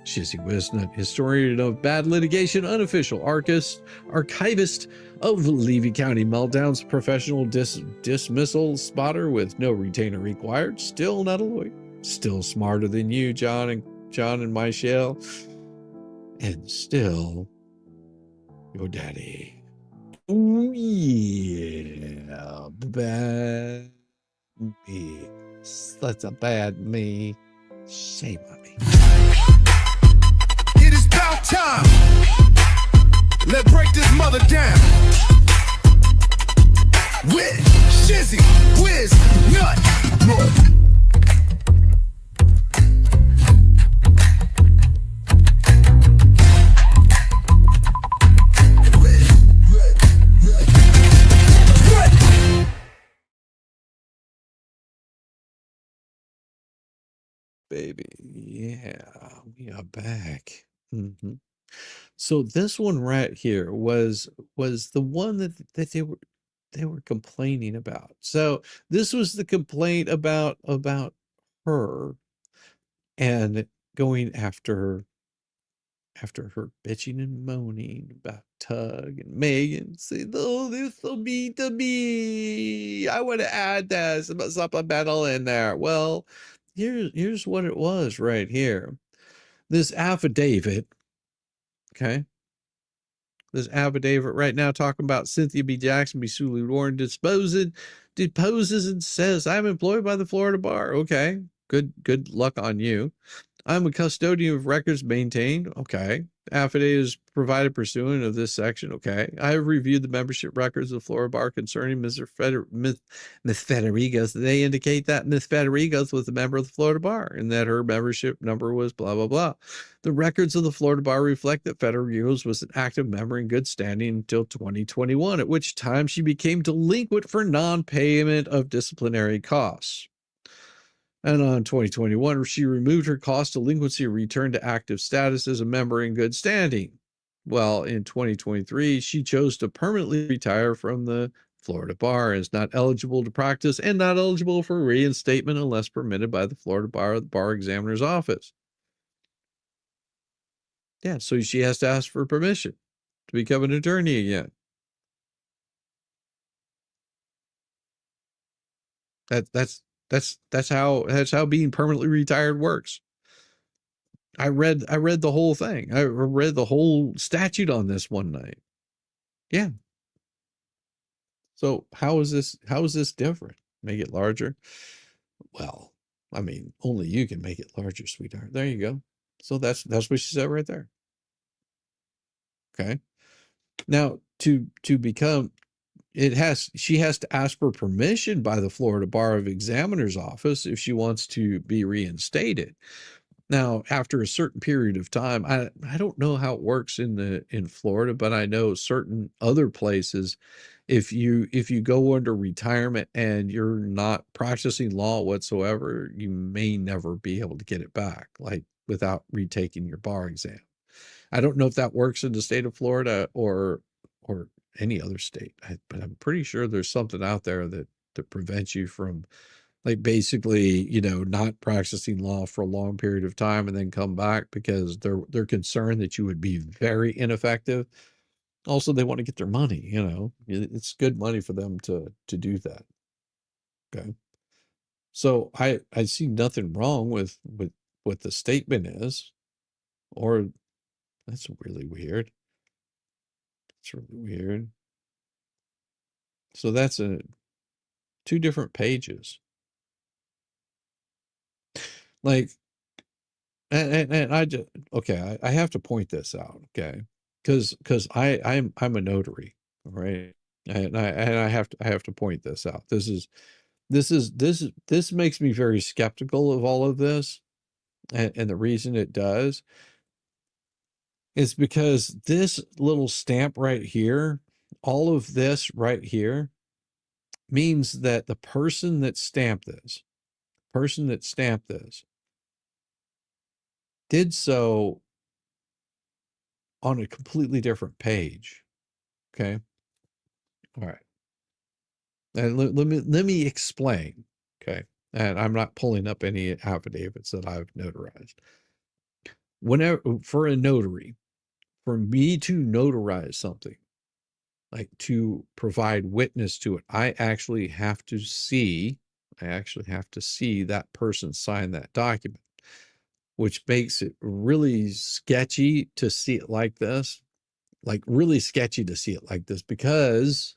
Shizzy Wisnut, historian of bad litigation, unofficial archivist of Levy County meltdowns, professional dismissal spotter with no retainer required, still not a lawyer, still smarter than you, John and Michelle, and still your daddy. Oh yeah, bad me. That's a bad me. Shame on me. It is about time. Let's break this mother down. With Shizzy, Wiz, Nut. Baby, yeah, we are back. So this one right here was the one that they were complaining about. So this was the complaint about her and going after after her bitching and moaning about Tug and Megan, saying, "Oh, this will be to me. I want to add that supplemental in there." Well, here's what it was right here. This affidavit, okay? This affidavit right now talking about Cynthia B. Jackson B. Sulu Warren deposes and says, "I'm employed by the Florida Bar." Okay, good luck on you. "I'm a custodian of records maintained." Okay. "Affidavit is provided pursuant of this section." Okay. "I have reviewed the membership records of the Florida Bar concerning Miss Federigos. They indicate that Miss Federigos was a member of the Florida Bar and that her membership number was blah, blah, blah. The records of the Florida Bar reflect that Federigos was an active member in good standing until 2021, at which time she became delinquent for non-payment of disciplinary costs. And on 2021, she removed her cost delinquency and returned to active status as a member in good standing. Well, in 2023, she chose to permanently retire from the Florida Bar, is not eligible to practice and not eligible for reinstatement unless permitted by the Florida Bar, the Bar Examiner's Office. Yeah, so she has to ask for permission to become an attorney again. That's how being permanently retired works. I read the whole thing. I read the whole statute on this one night. Yeah. So how is this different? Make it larger? Well, I mean, only you can make it larger, sweetheart. There you go. So that's what she said right there. Okay. Now to become she has to ask for permission by the Florida Bar of Examiner's Office if she wants to be reinstated. Now, after a certain period of time, I don't know how it works in Florida, but I know certain other places, if you go under retirement and you're not practicing law whatsoever, you may never be able to get it back, like without retaking your bar exam. I don't know if that works in the state of Florida or any other state, but I'm pretty sure there's something out there that prevents you from, like, basically, not practicing law for a long period of time and then come back because they're concerned that you would be very ineffective. Also, they want to get their money, it's good money for them to do that. Okay. So I see nothing wrong with what the statement is, or that's really weird. It's really weird. So that's two different pages. Like, and I just, okay, I have to point this out, okay, because I'm a notary, all right, and I have to point this out. This makes me very skeptical of all of this, and the reason it does is because this little stamp right here, all of this right here, means that the person that stamped this did so on a completely different page. Okay. All right. And let me explain. Okay. And I'm not pulling up any affidavits that I've notarized. Whenever, for a notary, for me to notarize something, like to provide witness to it, I actually have to see that person sign that document, which makes it really sketchy to see it like this, because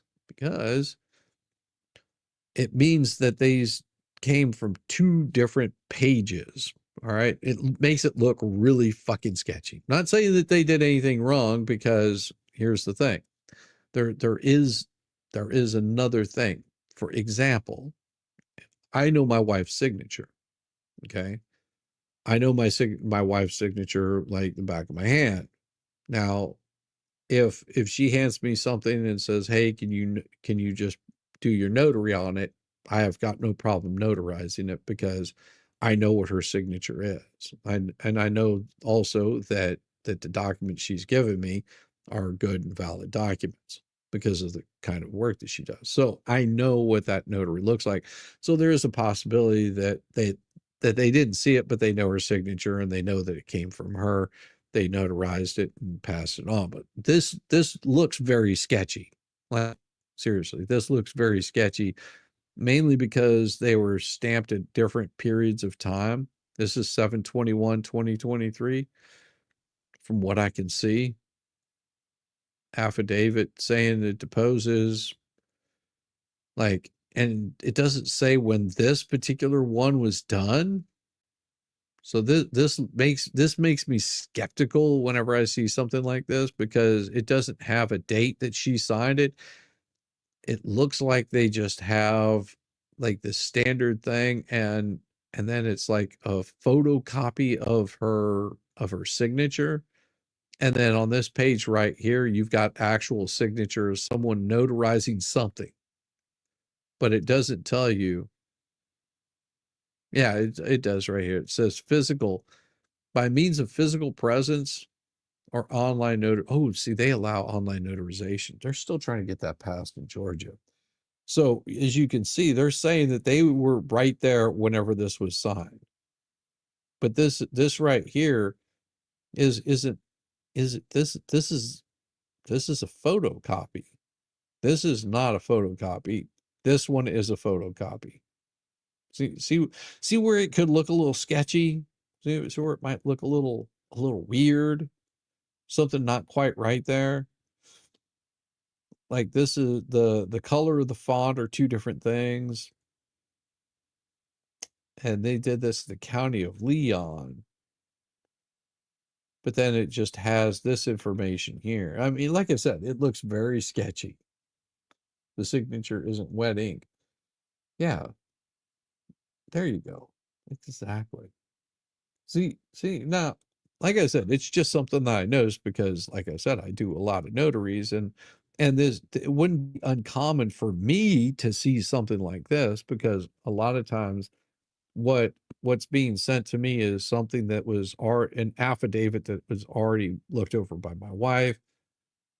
it means that these came from two different pages. All right. It makes it look really fucking sketchy. Not saying that they did anything wrong, because here's the thing. There is another thing. For example, I know my wife's signature. Okay. I know my wife's signature like the back of my hand. Now, if she hands me something and says, "Hey, can you just do your notary on it?" I have got no problem notarizing it because I know what her signature is. And I know also that the documents she's given me are good and valid documents because of the kind of work that she does. So I know what that notary looks like. So there is a possibility that they didn't see it, but they know her signature and they know that it came from her. they notarized it and passed it on. But this looks very sketchy. Like, seriously, this looks very sketchy, mainly because they were stamped at different periods of time. This is 7/21/2023, from what I can see. Affidavit saying it deposes, like, and it doesn't say when this particular one was done. So this makes me skeptical whenever I see something like this, because it doesn't have a date that she signed it. It looks like they just have like the standard thing, and then it's like a photocopy of her signature. And then on this page right here, you've got actual signatures, someone notarizing something. But it doesn't tell you. Yeah, it does right here. It says physical, by means of physical presence or online Oh, see, they allow online notarization. They're still trying to get that passed in Georgia. So as you can see, they're saying that they were right there whenever this was signed. But this right here this is a photocopy. This is not a photocopy. This one is a photocopy. See where it could look a little sketchy? See where it might look a little weird? Something not quite right there. Like, this is the color of the font are two different things. And they did this in the county of Leon. But then it just has this information here. I mean, like I said, it looks very sketchy. The signature isn't wet ink. Yeah. There you go. Exactly. See, now, like I said, it's just something that I noticed because, like I said, I do a lot of notaries, and this, it wouldn't be uncommon for me to see something like this, because a lot of times what's being sent to me is something that was an affidavit that was already looked over by my wife.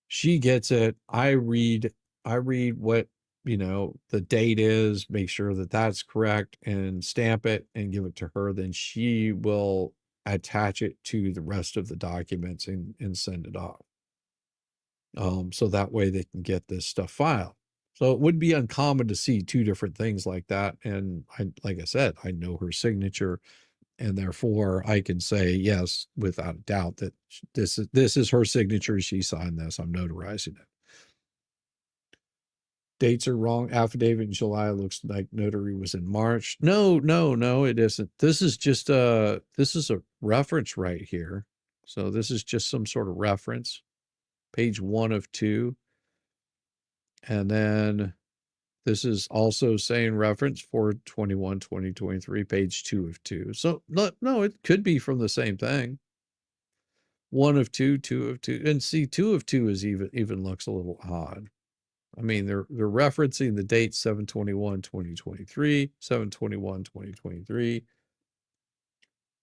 She gets it. I read what, the date is, make sure that that's correct, and stamp it and give it to her. Then she will attach it to the rest of the documents and send it off. So that way they can get this stuff filed. So it would be uncommon to see two different things like that. And like I said, I know her signature, and therefore I can say, yes, without a doubt, that this is her signature. She signed this. I'm notarizing it. Dates are wrong. Affidavit in July looks like notary was in March. No, it isn't. This is just this is a reference right here. So this is just some sort of reference. Page 1 of 2. And then this is also saying reference for 2023, page 2 of 2. So no, it could be from the same thing. 1 of 2, 2 of 2. And see, 2 of 2 is even looks a little odd. I mean, they're referencing the date 7/21/2023, 7/21/2023.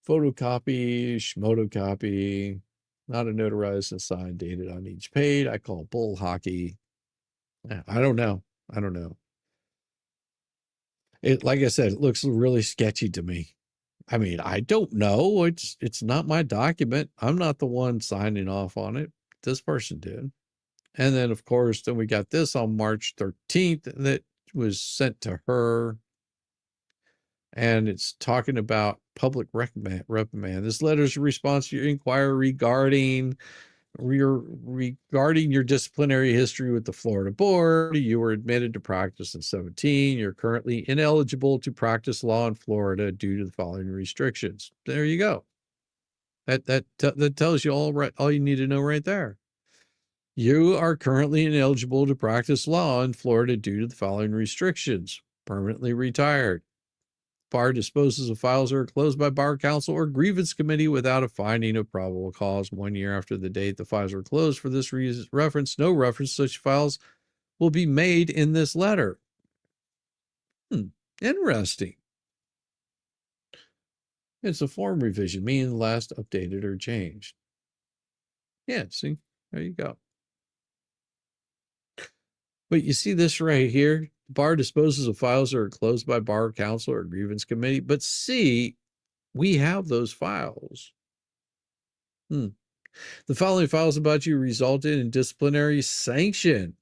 Photocopy, schmotocopy, not a notarized and signed, dated on each page. I call bull hockey. I don't know. It, like I said, it looks really sketchy to me. I mean, I don't know. It's not my document. I'm not the one signing off on it. This person did. And then, of course, then we got this on March 13th that was sent to her. And it's talking about public reprimand. This letter is a response to your inquiry regarding your disciplinary history with the Florida board. You were admitted to practice in 2017. You're currently ineligible to practice law in Florida due to the following restrictions. There you go. That tells you all you need to know right there. You are currently ineligible to practice law in Florida due to the following restrictions. Permanently retired. Bar disposes of files that are closed by bar counsel or grievance committee without a finding of probable cause 1 year after the date the files were closed. For this reference, no reference to such files will be made in this letter. Interesting. It's a form revision, meaning last updated or changed. Yeah, see, there you go. But you see this right here, bar disposes of files that are closed by bar counsel or grievance committee. But see, we have those files. The following files about you resulted in disciplinary sanction,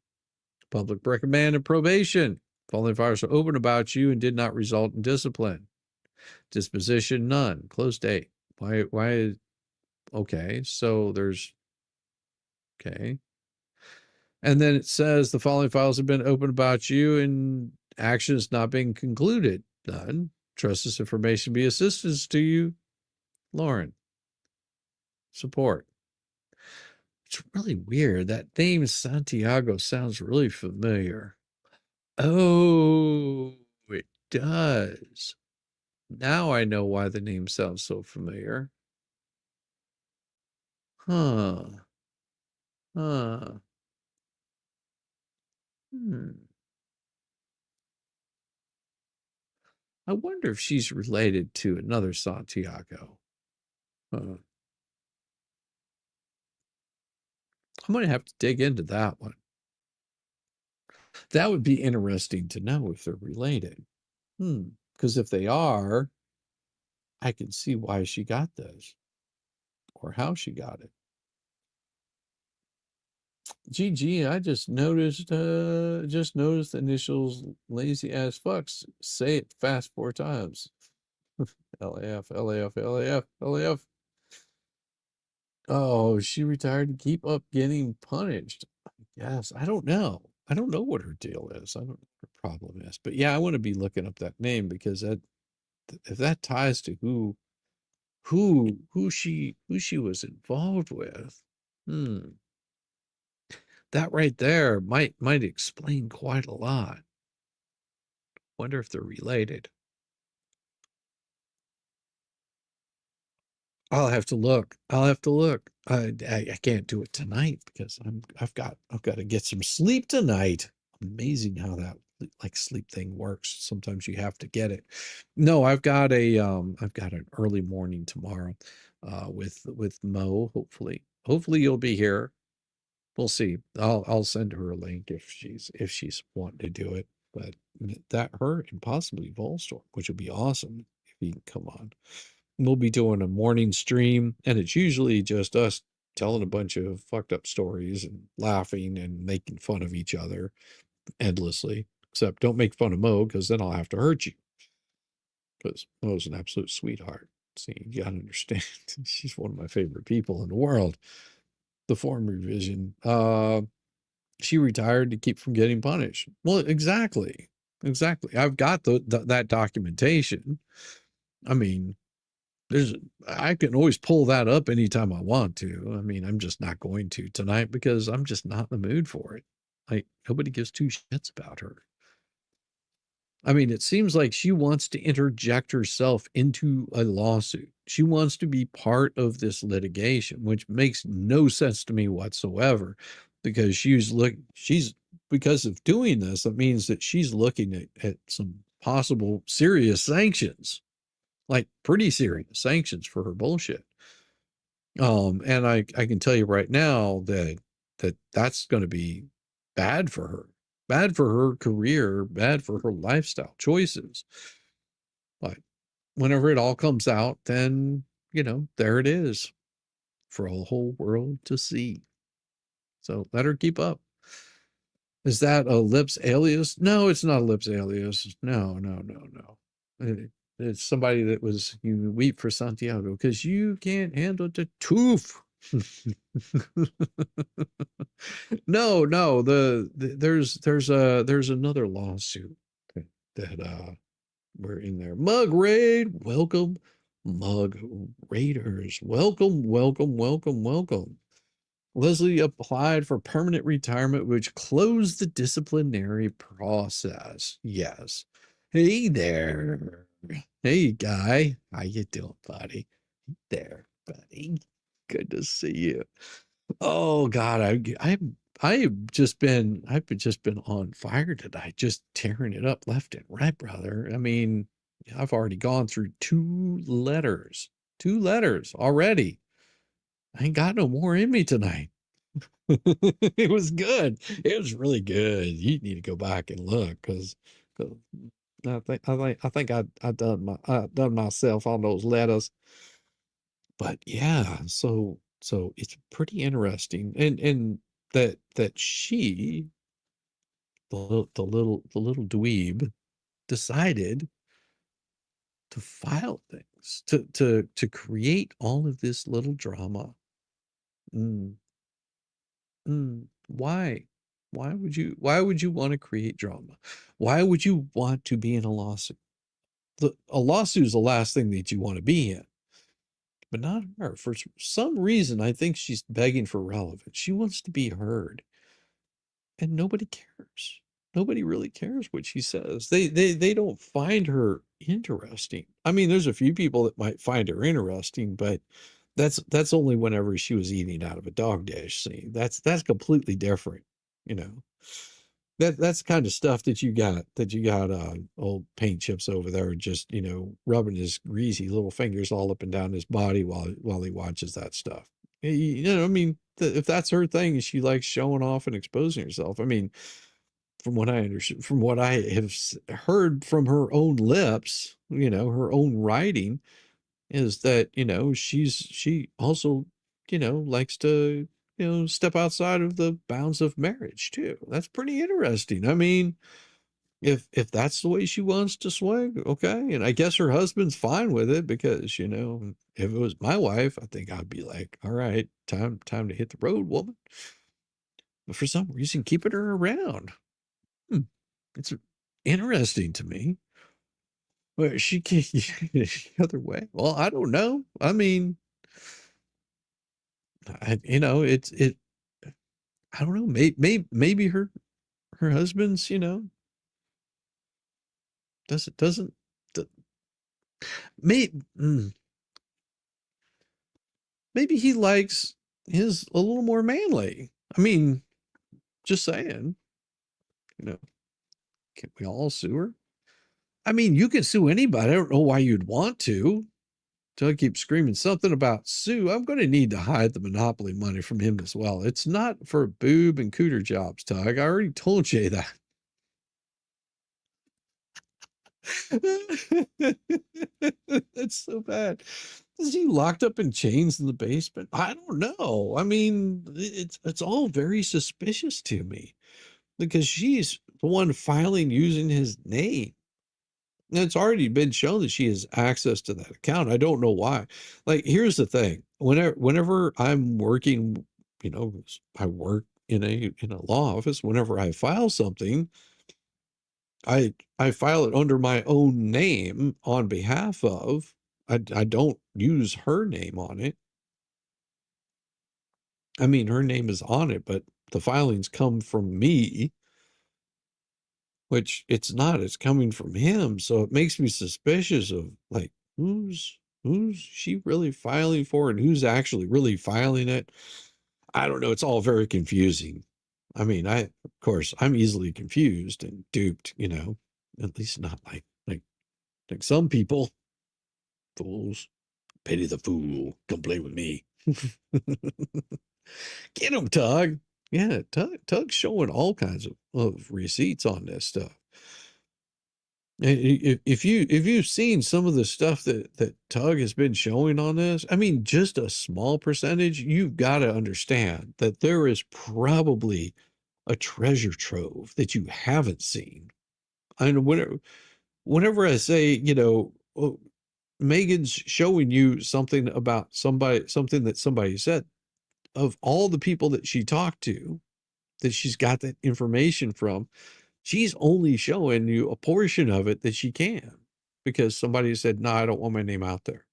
public reprimand, and probation. Following files are open about you and did not result in discipline. Disposition, none. Close date. Why? Okay, so there's, okay. And then it says the following files have been open about you and action is not being concluded. None. Trust this information be assistance to you. Lauren. Support. It's really weird. That name Santiago sounds really familiar. Oh, it does. Now I know why the name sounds so familiar. Huh. Huh. I wonder if she's related to another Santiago. I'm going to have to dig into that one. That would be interesting to know if they're related. Because if they are, I can see why she got this or how she got it. GG, I just noticed the initials lazy ass fucks. Say it fast 4 times. LAF, LAF, LAF, LAF. Oh, she retired to keep up getting punished. Yes, I don't know. I don't know what her deal is. I don't know what her problem is. But yeah, I want to be looking up that name because that, if that ties to who she was involved with, that right there might explain quite a lot. Wonder if they're related. I'll have to look. I can't do it tonight because I've got to get some sleep tonight. Amazing how that like sleep thing works. Sometimes you have to get it. No, I've got an early morning tomorrow with Mo, hopefully. Hopefully you'll be here. We'll see. I'll send her a link if she's wanting to do it. But that her and possibly Volstorm, which would be awesome if he can come on. We'll be doing a morning stream, and it's usually just us telling a bunch of fucked up stories and laughing and making fun of each other endlessly. Except don't make fun of Mo, because then I'll have to hurt you. Because Mo's an absolute sweetheart. See, you gotta understand. She's one of my favorite people in the world. The form revision. She retired to keep from getting punished. Well, exactly. I've got that documentation. I mean, I can always pull that up anytime I want to. I mean, I'm just not going to tonight because I'm just not in the mood for it. Like, nobody gives 2 shits about her. I mean, it seems like she wants to interject herself into a lawsuit. She wants to be part of this litigation, which makes no sense to me whatsoever, because because of doing this, that means that she's looking at some possible serious sanctions, like pretty serious sanctions for her bullshit. And I can tell you right now that's going to be bad for her career, bad for her lifestyle choices. But whenever it all comes out, then, there it is for a whole world to see. So let her keep up. Is that a lips alias? No, it's not a lips alias. No. It's somebody that was, you weep for Santiago because you can't handle the truth. No, there's another lawsuit that we're in there. Mug raid, welcome. Mug raiders, welcome. Leslie applied for permanent retirement, which closed the disciplinary process. Yes. Hey there. Hey, guy. How you doing, buddy? Hey there, buddy. Good to see you. Oh God, I've just been on fire today, just tearing it up left and right, brother. I mean, I've already gone through 2 letters already. I ain't got no more in me tonight. It was good. It was really good. You need to go back and look because I think I done myself on those letters. But yeah, so So it's pretty interesting. And that she, the little dweeb, decided to file things, to create all of this little drama. Mm, why? Why would you want to create drama? Why would you want to be in a lawsuit? A lawsuit is the last thing that you want to be in, but not her. For some reason, I think she's begging for relevance. She wants to be heard, and nobody cares. Nobody really cares what she says. They don't find her interesting. I mean, there's a few people that might find her interesting, but that's only whenever she was eating out of a dog dish. See, that's completely different, you know. That's the kind of stuff that you got old paint chips over there just, you know, rubbing his greasy little fingers all up and down his body while he watches that stuff. You know, I mean, if that's her thing, she likes showing off and exposing herself. I mean, from what I understand, from what I have heard from her own lips, you know, her own writing, is that, you know, she also, you know, likes to, you know, step outside of the bounds of marriage too. That's pretty interesting. I mean, if that's the way she wants to swing, okay. And I guess her husband's fine with it, because, you know, if it was my wife, I think I'd be like, all right, time to hit the road, woman. But for some reason, keeping her around, it's interesting to me. But she can't the other way. Well, I don't know. I mean, you know, I don't know. Maybe her husband's, you know, doesn't maybe maybe he likes his a little more manly. I mean, just saying, you know, can we all sue her? I mean, you can sue anybody. I don't know why you'd want to. Doug keeps screaming something about Sue. I'm going to need to hide the monopoly money from him as well. It's not for boob and cooter jobs, Tug. I already told you that. That's so bad. Is he locked up in chains in the basement? I don't know. I mean, it's all very suspicious to me, because she's the one filing using his name. And it's already been shown that she has access to that account. I don't know why. Like, here's the thing. Whenever I'm working, you know, I work in a law office. Whenever I file something, I file it under my own name on behalf of. I don't use her name on it. I mean, her name is on it, but the filings come from me, which it's not. It's coming from him. So it makes me suspicious of, like, who's she really filing for, and who's actually really filing it. I don't know. It's all very confusing. I mean, of course, I'm easily confused and duped, you know, at least not like some people. Fools. Pity the fool. Come play with me. Get him, Tug. Yeah, Tug's showing all kinds of receipts on this stuff. And if you've seen some of the stuff that Tug has been showing on this, I mean, just a small percentage, you've got to understand that there is probably a treasure trove that you haven't seen. And whenever I say, you know, oh, Megan's showing you something about something that somebody said, of all the people that she talked to, that she's got that information from, she's only showing you a portion of it that she can, because somebody said, no, I don't want my name out there.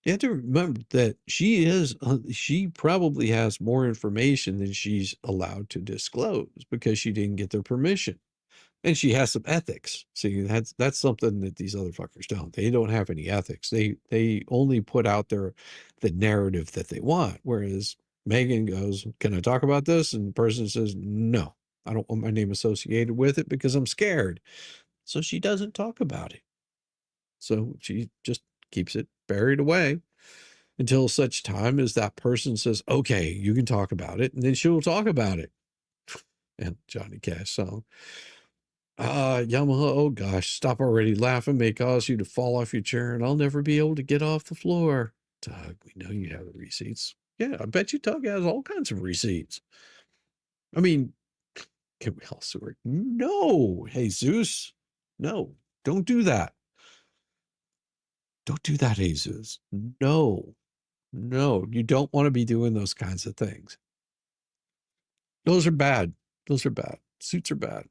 You have to remember that she probably has more information than she's allowed to disclose, because she didn't get their permission. And she has some ethics. See, that's something that these other fuckers don't. They don't have any ethics. They only put out the narrative that they want. Whereas Megan goes, can I talk about this? And the person says, no, I don't want my name associated with it because I'm scared. So she doesn't talk about it. So she just keeps it buried away until such time as that person says, okay, you can talk about it. And then she'll talk about it. And Johnny Cash song. Yamaha, oh gosh, stop already. Laughing may cause you to fall off your chair, and I'll never be able to get off the floor. Doug, we know you have the receipts. Yeah, I bet you Doug has all kinds of receipts. I mean, can we also work? No, Jesus. No, don't do that. Don't do that, Jesus. No, no, you don't want to be doing those kinds of things. Those are bad. Those are bad. Suits are bad.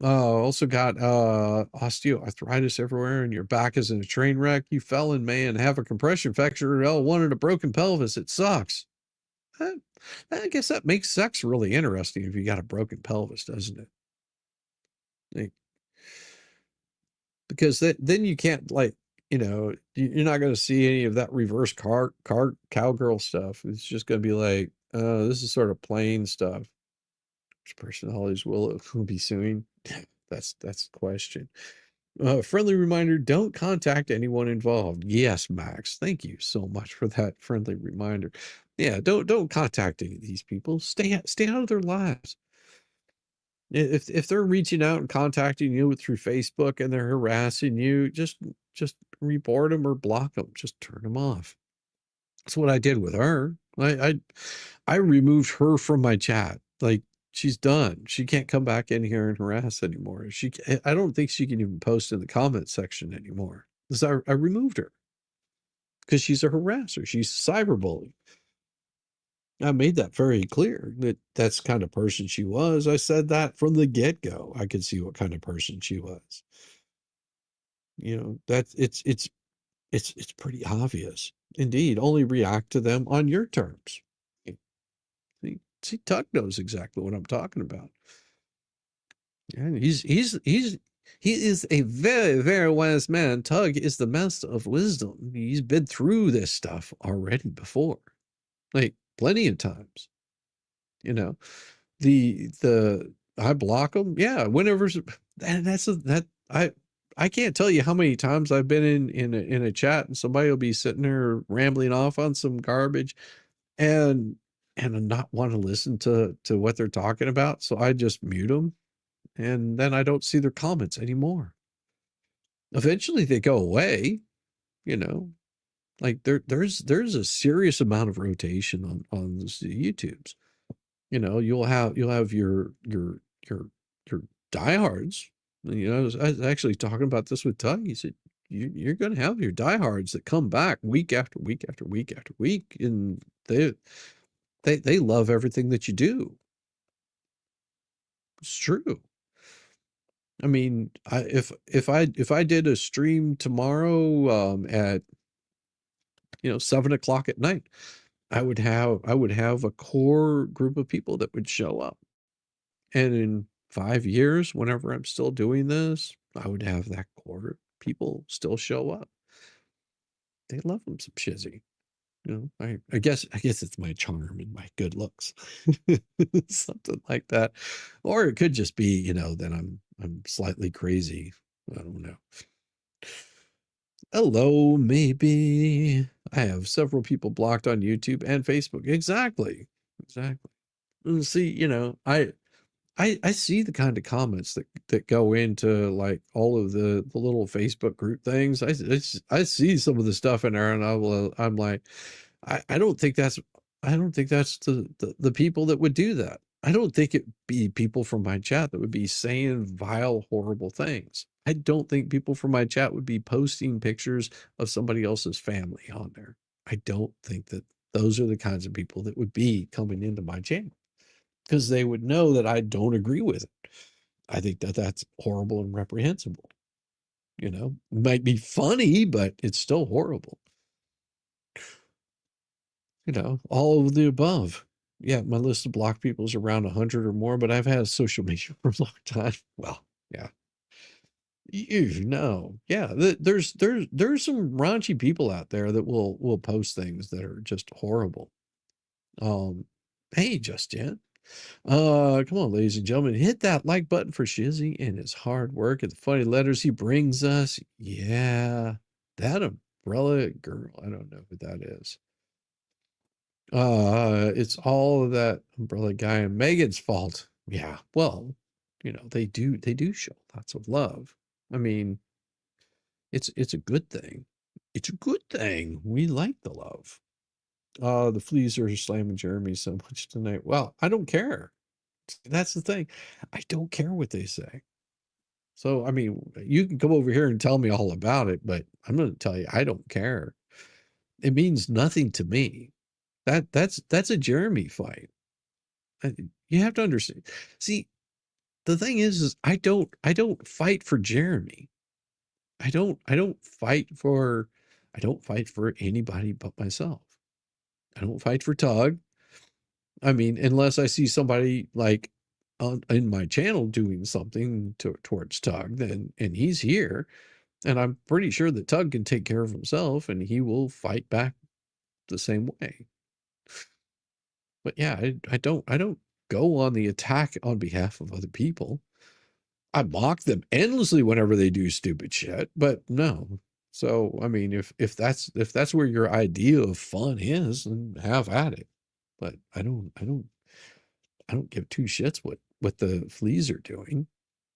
Also got osteoarthritis everywhere, and your back is in a train wreck. You fell in May and have a compression fracture at L1 and a broken pelvis. It sucks. I guess that makes sex really interesting if you got a broken pelvis, doesn't it? Like, because then you can't, like, you know, you're not going to see any of that reverse cowgirl stuff. It's just going to be like, this is sort of plain stuff. Which personalities will be suing? That's the question. Friendly reminder, don't contact anyone involved. Yes, Max. Thank you so much for that friendly reminder. Yeah, don't contact any of these people. Stay out of their lives. If they're reaching out and contacting you through Facebook and they're harassing you, just report them or block them. Just turn them off. That's what I did with her. I removed her from my chat. Like, she's done. She can't come back in here and harass anymore. I don't think she can even post in the comment section anymore. Because I removed her. Because she's a harasser. She's cyberbullying. I made that very clear that that's the kind of person she was. I said that from the get-go. I could see what kind of person she was. You know, it's pretty obvious. Indeed, only react to them on your terms. See, Tuck knows exactly what I'm talking about. And he is a very, very wise man. Tug is the master of wisdom. He's been through this stuff already before, like plenty of times. You know, I block them. Yeah, whenever, and I can't tell you how many times I've been in a chat and somebody will be sitting there rambling off on some garbage, and not want to listen to what they're talking about. So I just mute them, and then I don't see their comments anymore. Eventually they go away, you know, like there's a serious amount of rotation on the YouTubes. You know, you'll have your diehards. You know, I was actually talking about this with Tug. He said, you're going to have your diehards that come back week after week after week after week. And they love everything that you do. It's true. I mean, if I did a stream tomorrow at 7:00 at night, I would have a core group of people that would show up. And in 5 years, whenever I'm still doing this, I would have that core people still show up. They love them some Shizzy. You know, I guess it's my charm and my good looks. Something like that. Or it could just be, that I'm slightly crazy. I don't know. Hello, maybe. I have several people blocked on YouTube and Facebook. Exactly. And see, I see the kind of comments that go into like all of the little Facebook group things. I see some of the stuff in there, and I'm like, I don't think that's the people that would do that. I don't think it'd be people from my chat that would be saying vile, horrible things. I don't think people from my chat would be posting pictures of somebody else's family on there. I don't think that those are the kinds of people that would be coming into my channel, because they would know that I don't agree with it. I think that that's horrible and reprehensible. It might be funny, but it's still horrible. All of the above. Yeah, my list of blocked people is around 100 or more, but I've had social media for a long time. Well, yeah. Yeah, there's some raunchy people out there that will post things that are just horrible. Hey, Justin. Come on, ladies and gentlemen, hit that like button for Shizzy and his hard work and the funny letters he brings us. Yeah, that umbrella girl. I don't know who that is. It's all of that umbrella guy and Megan's fault. Yeah, well, they do show lots of love. I mean, it's a good thing. It's a good thing. We like the love. The fleas are slamming Jeremy so much tonight. Well, I don't care. That's the thing. I don't care what they say. So, I mean, you can come over here and tell me all about it, but I'm going to tell you, I don't care. It means nothing to me. That's a Jeremy fight. You have to understand. See, the thing is I don't fight for Jeremy. I don't fight for anybody but myself. I don't fight for Tug. I mean, unless I see somebody like in my channel doing something towards Tug, then and he's here, and I'm pretty sure that Tug can take care of himself, and he will fight back the same way. But yeah, I don't go on the attack on behalf of other people. I mock them endlessly whenever they do stupid shit, but no. So I mean, if that's where your idea of fun is, then have at it. But I don't give two shits what the fleas are doing.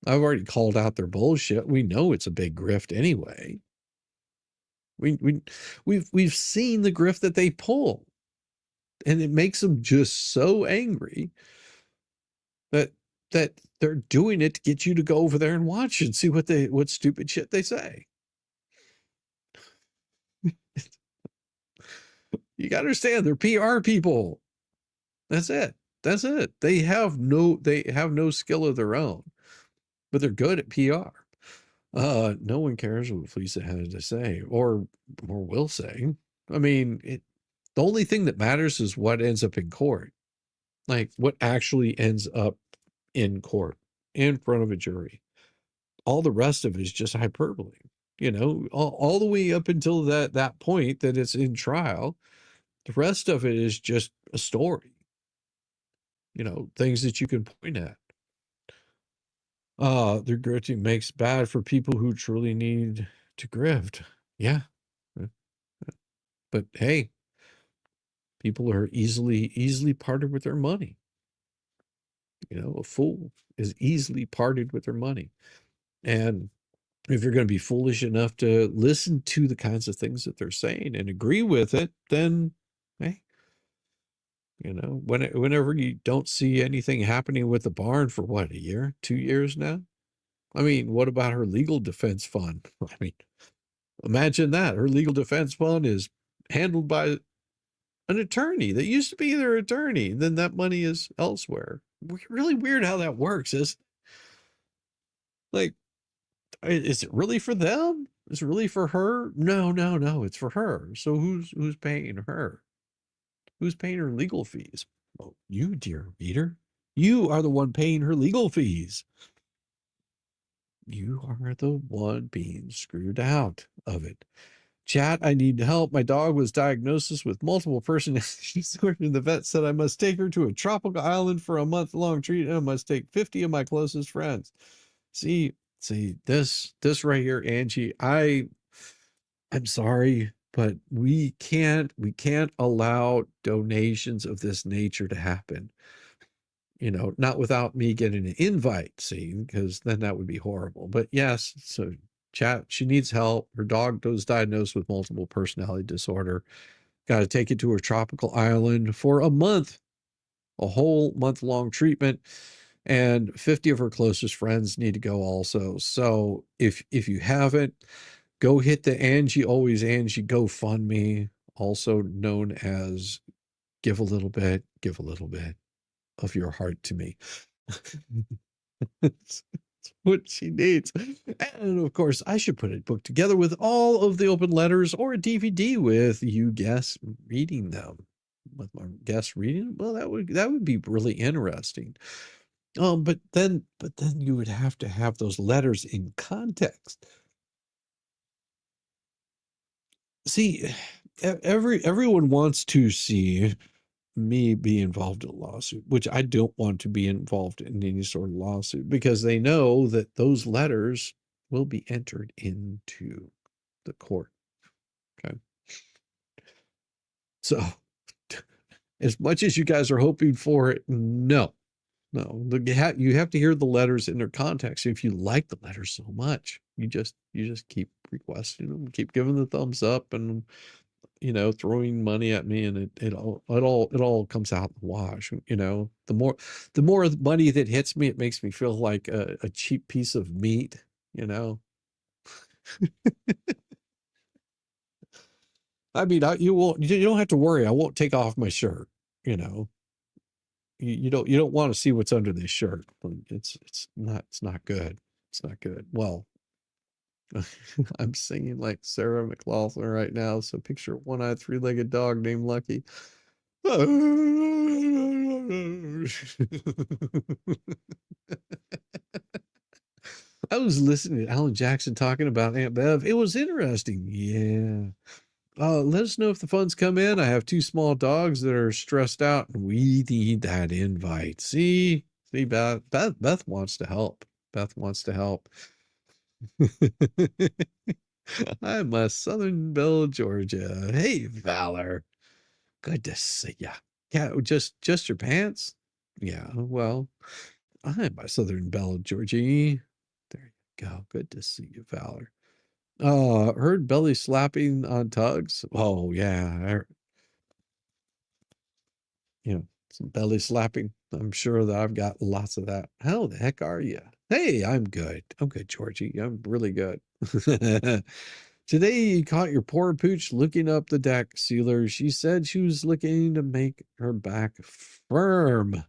I've already called out their bullshit. We know it's a big grift anyway. We've seen the grift that they pull, and it makes them just so angry that they're doing it to get you to go over there and watch and see what stupid shit they say. You got to understand, they're PR people. That's it. That's it. They have no skill of their own, but they're good at PR. No one cares what Fleesa has to say or will say. I mean, the only thing that matters is what ends up in court. Like what actually ends up in court in front of a jury. All the rest of it is just hyperbole. You know, all the way up until that point that it's in trial. The rest of it is just a story. You know, things that you can point at. The grifting makes bad for people who truly need to grift. Yeah. But hey, people are easily parted with their money. You know, a fool is easily parted with their money. And if you're going to be foolish enough to listen to the kinds of things that they're saying and agree with it, then hey, you know, whenever you don't see anything happening with the barn for what, a year, 2 years now? I mean, what about her legal defense fund? I mean, imagine that. Her legal defense fund is handled by an attorney that used to be their attorney. Then that money is elsewhere. Really weird how that works. Is like, is it really for them? Is it really for her? No, it's for her. So who's paying her? Who's paying her legal fees? Well, you, dear reader. You are the one paying her legal fees. You are the one being screwed out of it. Chat, I need help. My dog was diagnosed with multiple personality disorder. The vet said I must take her to a tropical island for a month-long treatment. I must take 50 of my closest friends. See this right here, Angie. I'm sorry, but we can't allow donations of this nature to happen. You know, not without me getting an invite, see, because then that would be horrible. But yes, so chat, she needs help. Her dog was diagnosed with multiple personality disorder. Got to take it to a tropical island for a month, a whole month-long treatment. And 50 of her closest friends need to go also. So if you haven't, go hit the Angie Always Angie GoFundMe, also known as give a little bit of your heart to me. It's what she needs. And of course, I should put a book together with all of the open letters or a DVD with you guests reading them. With my guests reading them? Well, that would be really interesting. But then you would have to have those letters in context. See, everyone wants to see me be involved in a lawsuit, which I don't want to be involved in any sort of lawsuit because they know that those letters will be entered into the court. Okay. So as much as you guys are hoping for it, no, you have to hear the letters in their context. If you like the letters so much, you just keep requesting them, keep giving the thumbs up, and throwing money at me, and it all comes out in the wash. The more money that hits me, it makes me feel like a cheap piece of meat. I mean, you don't have to worry. I won't take off my shirt. You don't want to see what's under this shirt. It's not good. It's not good. Well, I'm singing like Sarah McLachlan right now. So picture a one-eyed, three-legged dog named Lucky. I was listening to Alan Jackson talking about Aunt Bev. It was interesting. Yeah. Let us know if the funds come in. I have 2 small dogs that are stressed out, and we need that invite. See, Beth wants to help. Beth wants to help. I'm a Southern Belle, Georgia. Hey, Valor. Good to see ya. Yeah, just your pants? Yeah, well, I'm a Southern Belle, Georgie. There you go. Good to see you, Valor. Heard belly slapping on tugs. Oh yeah, some belly slapping. I'm sure that I've got lots of that. How the heck are you? Hey, I'm good. I'm good, Georgie. I'm really good. Today you caught your poor pooch looking up the deck sealer. She said she was looking to make her back firm.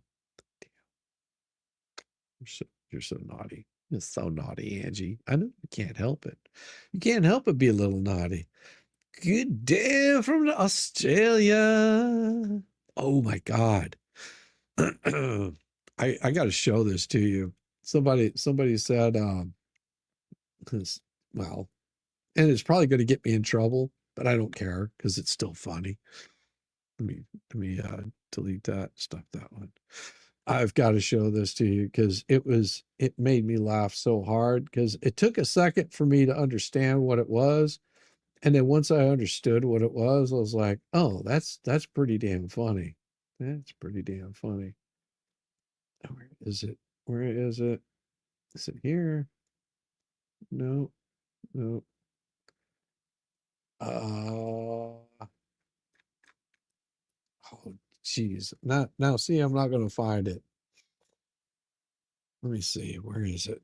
You're so naughty. You're so naughty, Angie. I know you can't help it. You can't help but be a little naughty. Good day from Australia. Oh my God. I got to show this to you. Somebody said, well, and it's probably going to get me in trouble, but I don't care because it's still funny. Let me delete that, stop that one. I've got to show this to you because it made me laugh so hard because it took a second for me to understand what it was. And then once I understood what it was, I was like, oh, that's pretty damn funny. That's pretty damn funny. Where is it? Where is it? Is it here? No. No. Oh, geez. Now see, I'm not gonna find it. Let me see. Where is it?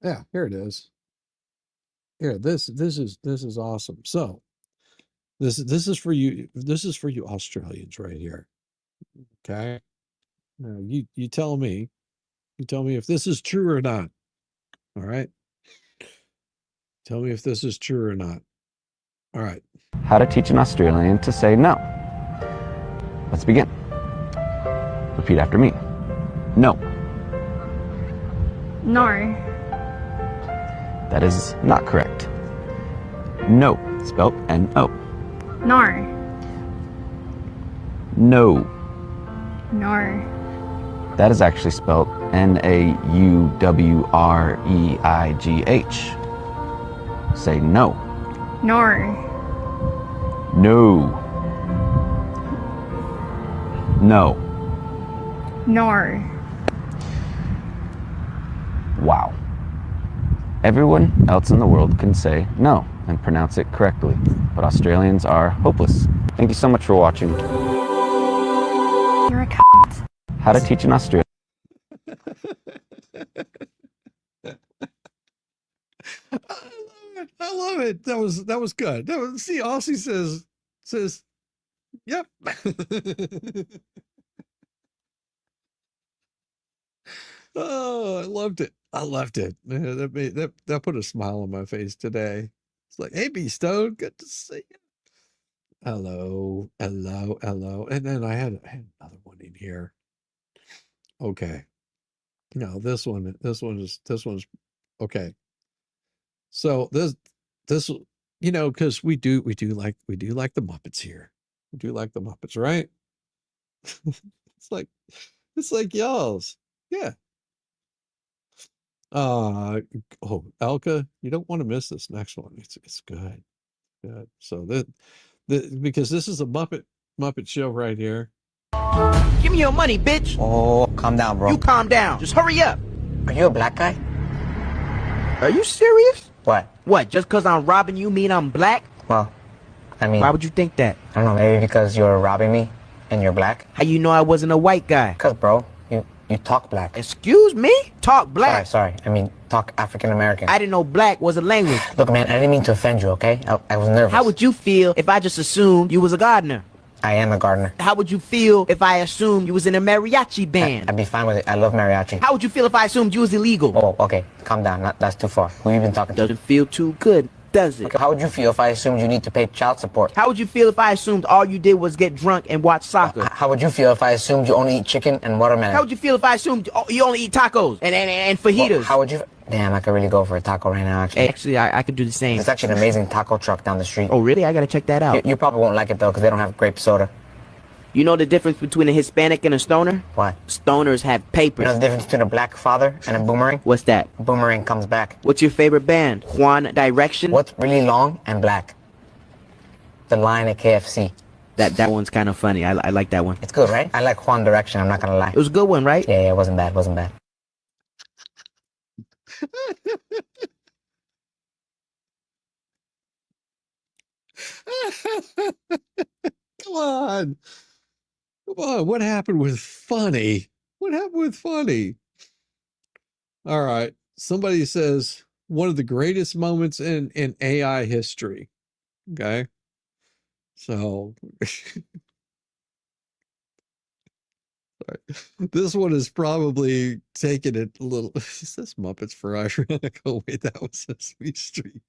Yeah, here it is. Here, this is awesome. So this is for you. This is for you Australians right here. Okay. Now you tell me. You tell me if this is true or not. All right. Tell me if this is true or not. All right. How to teach an Australian to say no. Let's begin. Repeat after me. No. No. That is not correct. No, spelled N-O. No. No. No. That is actually spelled N-A-U-W-R-E-I-G-H. Say no. No. No. No. No. Wow. Everyone else in the world can say no and pronounce it correctly, but Australians are hopeless. Thank you so much for watching. You're a cunt. How to teach an Australian. I love it. That was good. See, Aussie says, yep. Oh, I loved it. I loved it. Man, that put a smile on my face today. It's like, hey, B-Stone, good to see you. Hello. And then I had another one in here. Okay. No, this one is okay. So this, because we do like the Muppets here. We do like the Muppets, right? It's like y'all's. Yeah. Oh, Elka, you don't want to miss this next one. It's good. Good. So because this is a Muppet show right here. Give me your money, bitch. Oh, calm down, bro. You calm down. Just hurry up. Are you a black guy? Are you serious? What? What, just because I'm robbing you mean I'm black? Well, I mean, Why would you think that? I don't know, maybe because you're robbing me and you're black? How you know I wasn't a white guy? Because, bro, you talk black. Excuse me? Talk black? Sorry. I mean, talk African American. I didn't know black was a language. Look, man, I didn't mean to offend you, okay? I was nervous. How would you feel if I just assumed you was a gardener? I am a gardener. How would you feel if I assumed you was in a mariachi band? I'd be fine with it. I love mariachi. How would you feel if I assumed you was illegal? Oh, okay. Calm down. That's too far. Who you been talking to? Doesn't feel too good, does it? Okay, how would you feel if I assumed you need to pay child support? How would you feel if I assumed all you did was get drunk and watch soccer? How would you feel if I assumed you only eat chicken and watermelon? How would you feel if I assumed you only eat tacos and fajitas? Well, how would you... Damn, I could really go for a taco right now, actually. Actually, I could do the same. There's actually an amazing taco truck down the street. Oh, really? I gotta check that out. You probably won't like it, though, because they don't have grape soda. You know the difference between a Hispanic and a stoner? What? Stoners have papers. You know the difference between a black father and a boomerang? What's that? Boomerang comes back. What's your favorite band? Juan Direction? What's really long and black? The line at KFC. That one's kind of funny. I like that one. It's good, right? I like Juan Direction, I'm not gonna lie. It was a good one, right? Yeah, it wasn't bad, wasn't bad. Come on. Come on. What happened with funny? What happened with funny? All right. Somebody says one of the greatest moments in AI history. Okay. So this one is probably taking it a little. Is this Muppets for Ironic? Oh, wait, that was Sesame Street.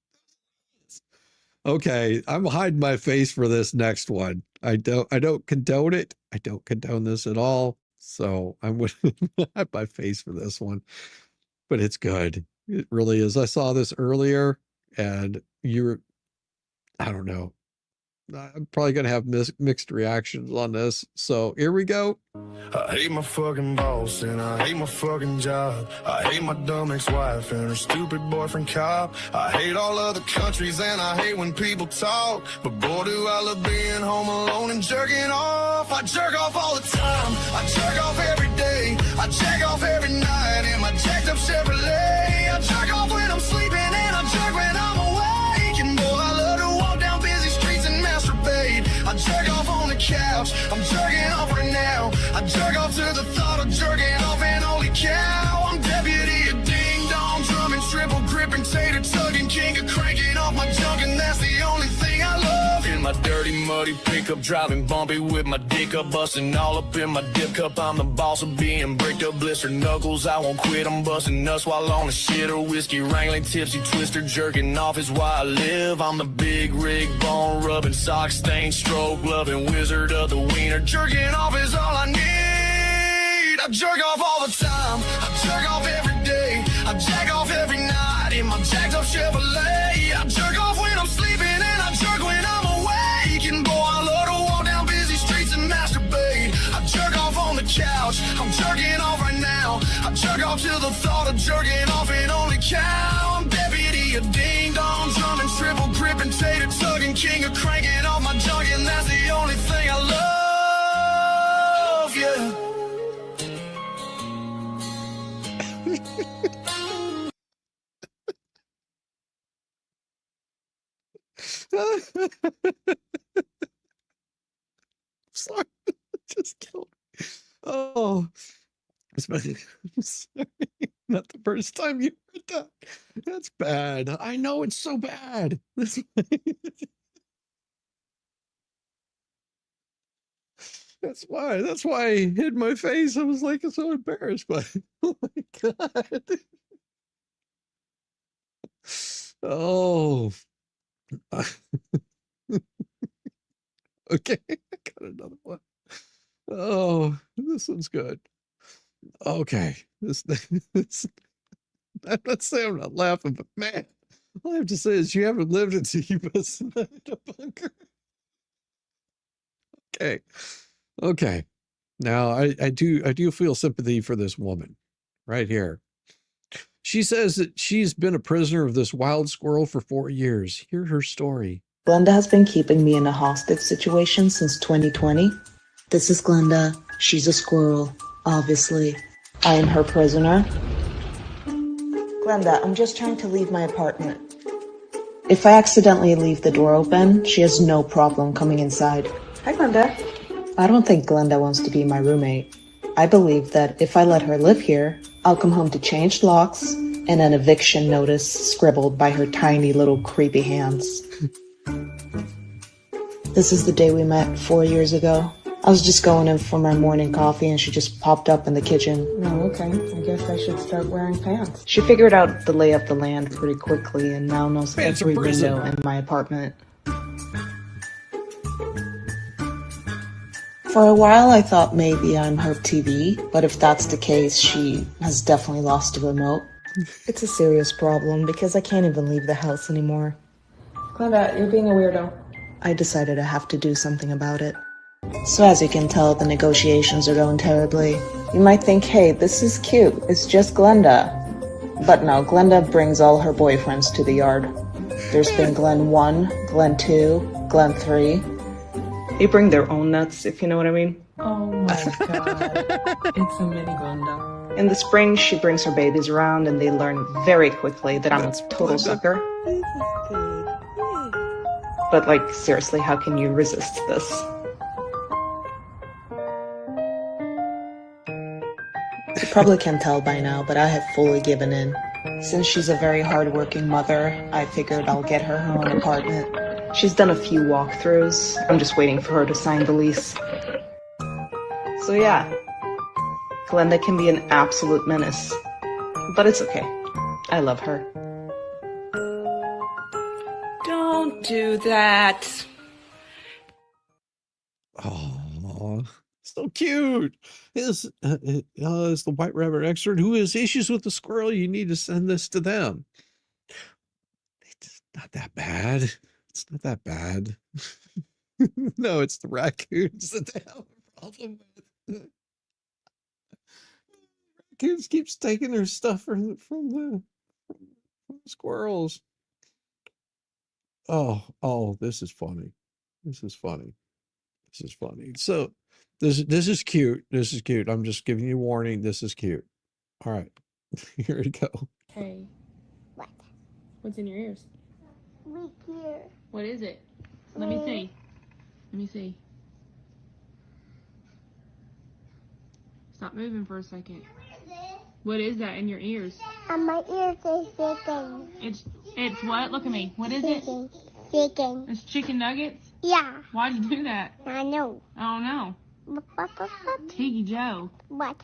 Okay, I'm hiding my face for this next one. I don't condone it. I don't condone this at all. So I'm going to hide my face for this one. But it's good. It really is. I saw this earlier and I don't know. I'm probably going to have mixed reactions on this. So here we go. I hate my fucking boss and I hate my fucking job. I hate my dumb ex-wife and her stupid boyfriend cop. I hate all other countries and I hate when people talk. But boy, do I love being home alone and jerking off. I jerk off all the time. I jerk off every day. I jack off every night in my jacked up Chevrolet. I jerk off when I'm sleeping and I jerk when I'm awake. And boy, I love to walk down busy streets and masturbate. I jerk off on the couch. I'm jerking off right now. I jerk off to the thought of jerking off, and holy cow, I'm deputy of ding dong, drumming, triple gripping, tater tugging, king of cranking off my junk, and that's the only thing I love. In my dirty, muddy pickup, driving bumpy with my dick up, busting all up in my dip cup. I'm the boss of being bricked up, blistered knuckles. I won't quit. I'm busting nuts while on a shit or whiskey, wrangling tipsy twister, jerking off is why I live. I'm the big rig, bone rubbing, sock stained, stroke loving, wizard of the wiener. Jerking off is all I need. I jerk off all the time. I jerk off every day. I jack off every night in my jacked up Chevrolet. I jerk off when I'm sleeping and I jerk when I'm awake. And boy, I love to walk down busy streets and masturbate. I jerk off on the couch. I'm jerking off right now. I jerk off to the thought of jerking off, and only cow. I'm deputy of ding dong, drumming, triple gripping, tater tugging, king of cranking off my junk, and that's the only thing I love. Yeah. Sorry, just killed me. Oh, I'm sorry. Not the first time you heard that. That's bad. I know it's so bad. That's why I hid my face. I was like so embarrassed, but oh my God. Oh. Okay, I got another one. Oh, this one's good. Okay, this I'm not saying I'm not laughing, but man, all I have to say is you haven't lived until you bust in a bunker. Okay. Now I do feel sympathy for this woman right here. She says that she's been a prisoner of this wild squirrel for 4 years. Hear her story. Glenda has been keeping me in a hostage situation since 2020. This is Glenda. She's a squirrel, obviously. I am her prisoner. Glenda, I'm just trying to leave my apartment. If I accidentally leave the door open, she has no problem coming inside. Hi, Glenda. I don't think Glenda wants to be my roommate. I believe that if I let her live here, I'll come home to changed locks and an eviction notice scribbled by her tiny little creepy hands. This is the day we met 4 years ago. I was just going in for my morning coffee and she just popped up in the kitchen. Oh, okay. I guess I should start wearing pants. She figured out the lay of the land pretty quickly and now knows every window in my apartment. For a while, I thought maybe I'm her TV, but if that's the case, she has definitely lost the remote. It's a serious problem because I can't even leave the house anymore. Glenda, you're being a weirdo. I decided I have to do something about it. So as you can tell, the negotiations are going terribly. You might think, hey, this is cute. It's just Glenda. But no, Glenda brings all her boyfriends to the yard. There's been Glen 1, Glen 2, Glen 3. They bring their own nuts, if you know what I mean. Oh my god. It's a mini Glenda. In the spring, she brings her babies around and they learn very quickly that I'm a total sucker. But like, seriously, how can you resist this? You probably can tell by now, but I have fully given in. Since she's a very hardworking mother, I figured I'll get her her own apartment. She's done a few walkthroughs. I'm just waiting for her to sign the lease. So yeah, Glenda can be an absolute menace. But it's okay. I love her. Don't do that. Oh, so cute. Is the White Rabbit expert who has issues with the squirrel? You need to send this to them. It's not that bad. It's not that bad. No, it's the raccoons that they have a problem with. Raccoons keeps taking their stuff from the squirrels. Oh, this is funny. This is funny. This is funny. So this is cute. This is cute. I'm just giving you a warning. This is cute. All right. Here we go. Hey. What? What's in your ears? We here. What is it? Let me see. Let me see. Stop moving for a second. What is that in your ears? And my ears is shaking. It's what? Look at me. What is it? Shaking. It's chicken nuggets? Yeah. Why'd you do that? I know. Oh no. What? Tiggy Joe. What?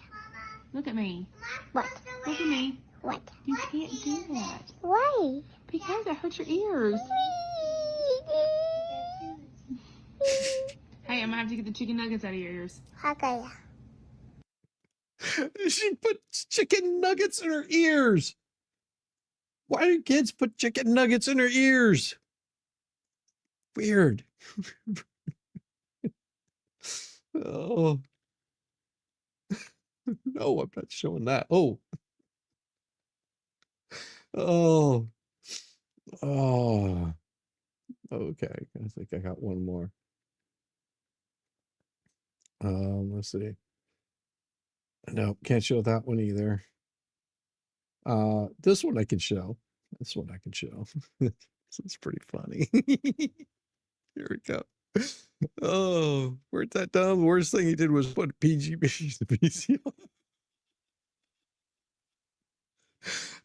Look at me. What? Look at me. What? You can't do that. Why? Because it hurts your ears. Hey, I'm gonna have to get the chicken nuggets out of your ears. Okay. She put chicken nuggets in her ears. Why do kids put chicken nuggets in their ears? Weird. Oh. No, I'm not showing that. Oh. Oh. Oh. Okay. I think I got one more. Let's see. No, can't show that one either. This one I can show. This one I can show. This is pretty funny. Here we go. Oh, where'd that down? The worst thing he did was put PG.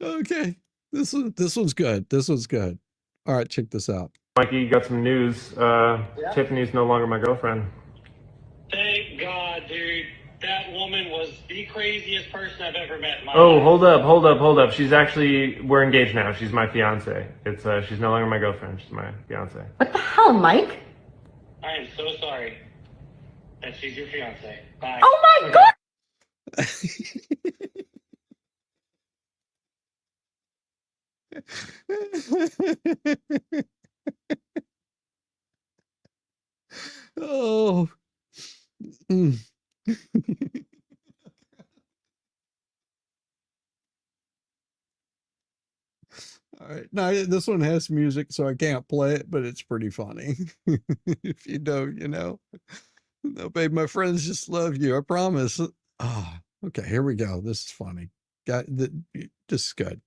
Okay. This one's good. This one's good. All right, check this out. Mikey, you got some news. Tiffany's no longer my girlfriend. Thank God, dude. That woman was the craziest person I've ever met in my Oh, life. hold up. We're engaged now. She's my fiance. She's no longer my girlfriend. She's my fiance. What the hell, Mike? I am so sorry that she's your fiance. Bye. Oh my god! Oh. Mm. All right. Now this one has music, so I can't play it, but it's pretty funny. If you don't, you know. No, babe, my friends just love you. I promise. Ah, okay, here we go. This is funny. This is good.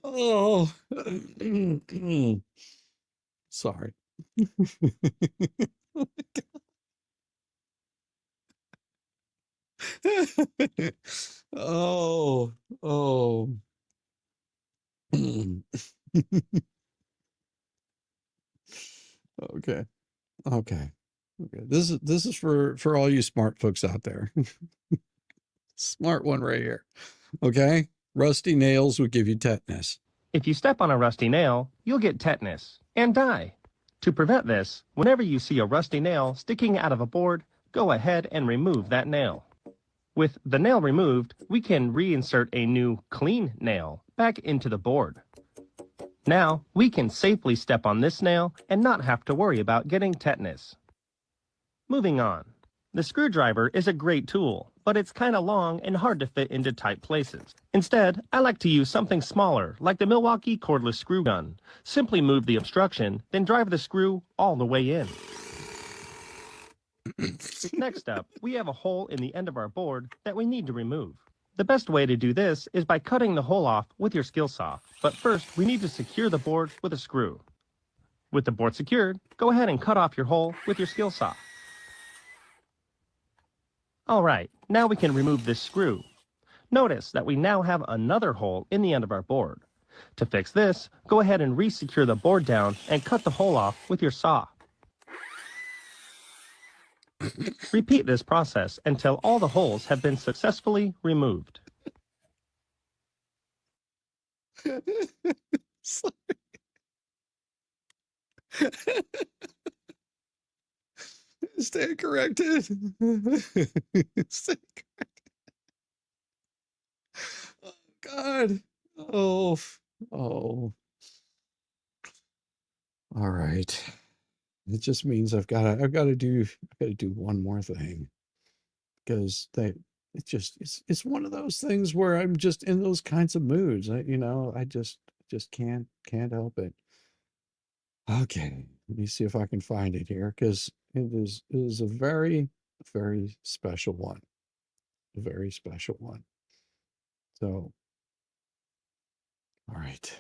Oh, sorry. Oh, oh. Okay. Okay. Okay. This is for all you smart folks out there. Smart one right here. Okay? Rusty nails will give you tetanus. If you step on a rusty nail, you'll get tetanus and die. To prevent this, whenever you see a rusty nail sticking out of a board, go ahead and remove that nail. With the nail removed, we can reinsert a new clean nail back into the board. Now, we can safely step on this nail and not have to worry about getting tetanus. Moving on. The screwdriver is a great tool, but it's kind of long and hard to fit into tight places. Instead, I like to use something smaller, like the Milwaukee cordless screw gun. Simply move the obstruction, then drive the screw all the way in. Next up, we have a hole in the end of our board that we need to remove. The best way to do this is by cutting the hole off with your skill saw, but first we need to secure the board with a screw. With the board secured, go ahead and cut off your hole with your skill saw. Alright, now we can remove this screw. Notice that we now have another hole in the end of our board. To fix this, go ahead and re-secure the board down and cut the hole off with your saw. Repeat this process until all the holes have been successfully removed. Sorry. Stay corrected. Stay corrected. Oh God. Oh. Oh. All right. It just means I've got to do one more thing, because it's one of those things where I'm just in those kinds of moods. I just can't help it. Okay, let me see if I can find it here, because it is a very, very special one. A very special one. So, all right.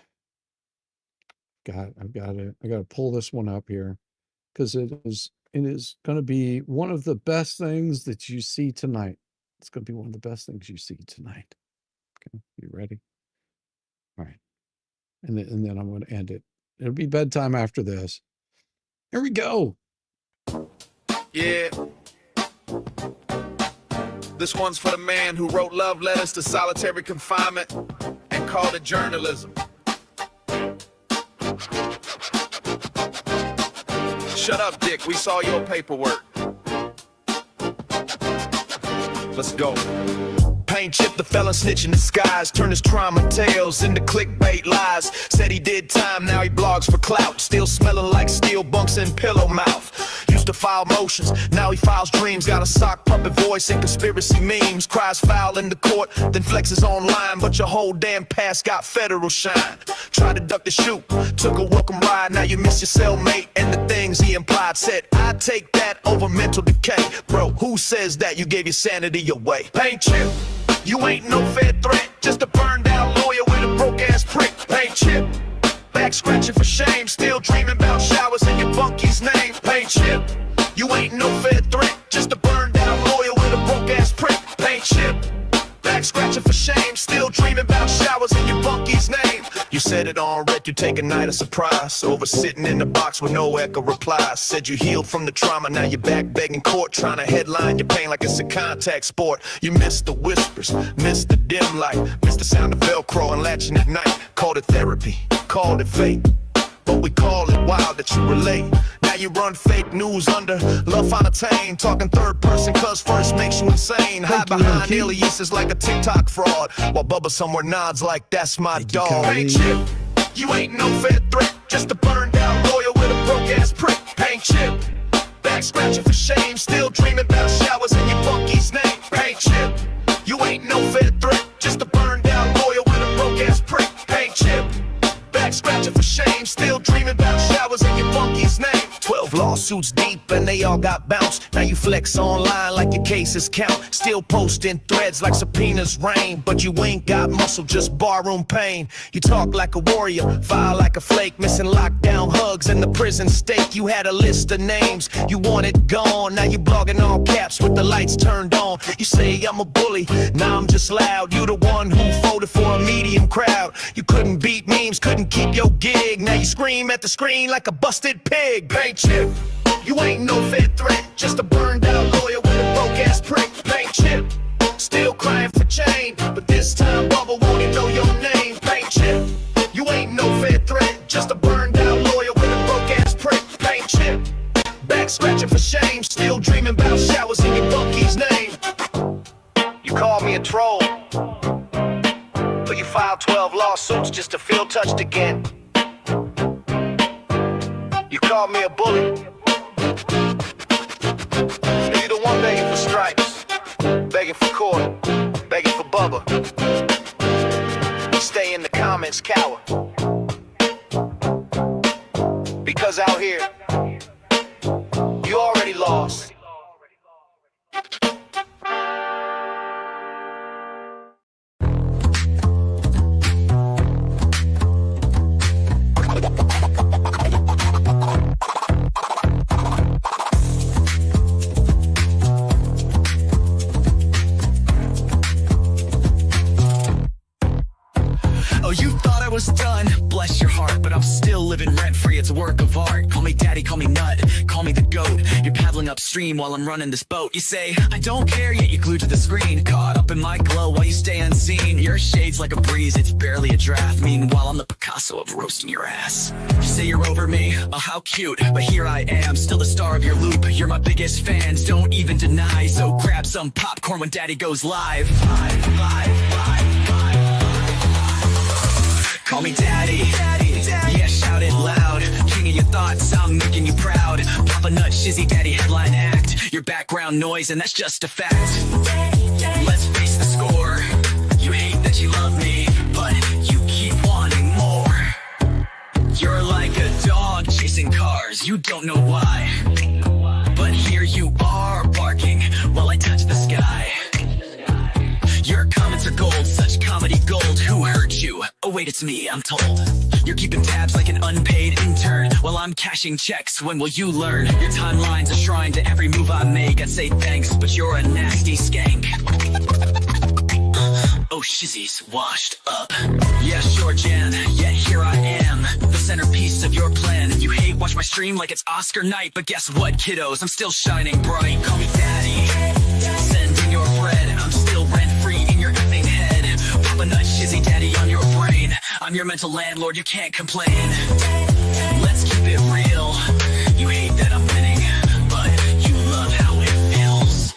I got to pull this one up here, because it is going to be one of the best things that you see tonight. It's going to be one of the best things you see tonight. Okay, you ready? All right. And then I'm going to end it. It'll be bedtime after this. Here we go. Yeah. This one's for the man who wrote love letters to solitary confinement and called it journalism. Shut up, Dick. We saw your paperwork. Let's go. Paint Chip, the felon snitch in disguise, turned his trauma tales into clickbait lies. Said he did time, now he blogs for clout. Still smelling like steel bunks and pillow mouth. Used to file motions, now he files dreams. Got a sock puppet voice and conspiracy memes. Cries foul in the court, then flexes online. But your whole damn past got federal shine. Tried to duck the shoot, took a welcome ride. Now you miss your cellmate and the things he implied. Said, I'd take that over mental decay. Bro, who says that you gave your sanity away? Paint Chip, you ain't no fair threat, just a burned down lawyer with a broke ass prick. Paint Chip, back scratching for shame, still dreaming about showers in your bunky's name. Paint Chip, you ain't no fair threat, just a burned down lawyer with a broke ass prick. Paint Chip, back scratching for shame, still dreaming about showers in your bunky's name. You said it on red, you take a night of surprise, over sitting in the box with no echo replies. Said you healed from the trauma, now you're back begging court, trying to headline your pain like it's a contact sport. You missed the whispers, missed the dim light, missed the sound of Velcro and latching at night. Called it therapy, called it fate, but we call it wild that you relate. Now you run fake news under love Fontaine. Talking third person cause first makes you insane. Hide behind aliases like a TikTok fraud, while Bubba somewhere nods like that's my dog. Hey Chip, you ain't no fair threat, just a burned out lawyer with a broke ass prick. Paint Chip, back scratching for shame, still dreaming about showers in your bunky's name. Paint Chip, you ain't no fair threat, just a burned out lawyer with a broke ass prick. Paint Chip, back scratching for shame, still dreaming about showers in your bunky's name. 12 lawsuits deep and they all got bounced. Now you flex online like your cases count, still posting threads like subpoenas rain. But you ain't got muscle, just barroom pain. You talk like a warrior, file like a flake, missing lockdown hugs in the prison state. You had a list of names, you want it gone, now you blogging all caps with the lights turned on. You say I'm a bully, now I'm just loud. You the one who voted for a medium crowd. You couldn't beat memes, couldn't keep your gig, now you scream at the screen like a busted pig. Paint Chip, you ain't no fair threat, just a burned out lawyer with a broke ass prick. Paint Chip, still crying for change, but this time Bubba won't even know your name. Paint Chip, you ain't no fair threat, just a burned out lawyer with a broke ass prick. Paint Chip, back scratching for shame, still dreaming about showers in your bunky's name. You call me a troll, but you filed 12 lawsuits just to feel touched again. You call me a bully, and you the one begging for stripes, begging for court, begging for Bubba. Stay in the comments, cower, because out here, you already lost. Oh, you thought I was done, bless your heart, but I'm still living rent-free, it's a work of art. Call me daddy, call me nut, call me the goat. You're paddling upstream while I'm running this boat. You say, I don't care, yet you're glued to the screen, caught up in my glow while you stay unseen. Your shade's like a breeze, it's barely a draft. Meanwhile, I'm the Picasso of roasting your ass. You say you're over me, oh how cute, but here I am, still the star of your loop. You're my biggest fans, don't even deny, so grab some popcorn when daddy goes live. Live. Call me daddy, yeah, shout it loud. King of your thoughts, I'm making you proud. Papa Nut, Shizzy, daddy, headline act. Your background noise, and that's just a fact. Let's face the score. You hate that you love me, but you keep wanting more. You're like a dog chasing cars, you don't know why. But here you are, barking while I touch the sky. Your comments are gold, such comedy gold. Who hurt you? Oh wait, it's me, I'm told. You're keeping tabs like an unpaid intern while I'm cashing checks. When will you learn? Your timeline's a shrine to every move I make. I'd say thanks, but you're a nasty skank. Oh, Shizzy's washed up. Yeah, sure, Jan, yet here I am, the centerpiece of your plan. You hate watch my stream like it's Oscar night, but guess what, kiddos? I'm still shining bright. Call me daddy, send in your bread. I'm still rent-free in your effing head. Papa Nut, Shizzy, daddy on your brain. I'm your mental landlord, you can't complain. Let's keep it real. You hate that I'm winning, but you love how it feels.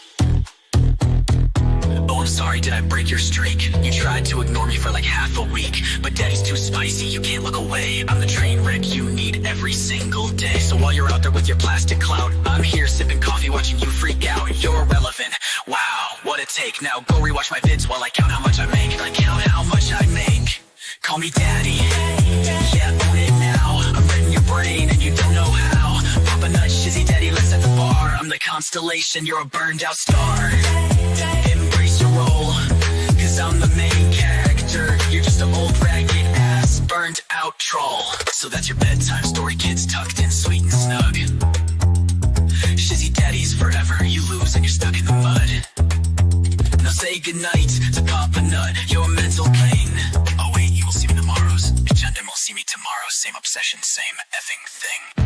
Oh, I'm sorry, did I break your streak? You tried to ignore me for like half a week, but daddy's too spicy, you can't look away. I'm the train wreck you need every single day. So while you're out there with your plastic clout, I'm here sipping coffee watching you freak out. You're irrelevant, wow, what a take. Now go rewatch my vids while I count how much I make. I count how much I make. Call me daddy, yeah, own it now. I'm right in your brain and you don't know how. Papa Nut, Shizzy, daddy, let's set the bar. I'm the constellation, you're a burned out star. Embrace your role, cause I'm the main character. You're just an old ragged ass, burned out troll. So that's your bedtime story, kids tucked in sweet and snug. Shizzy daddy's forever, you lose and you're stuck in the mud. Now say goodnight to Papa Nut, your mental pain. Oh wait, you will see me tomorrow's agenda, will see me tomorrow. Same obsession, same effing thing.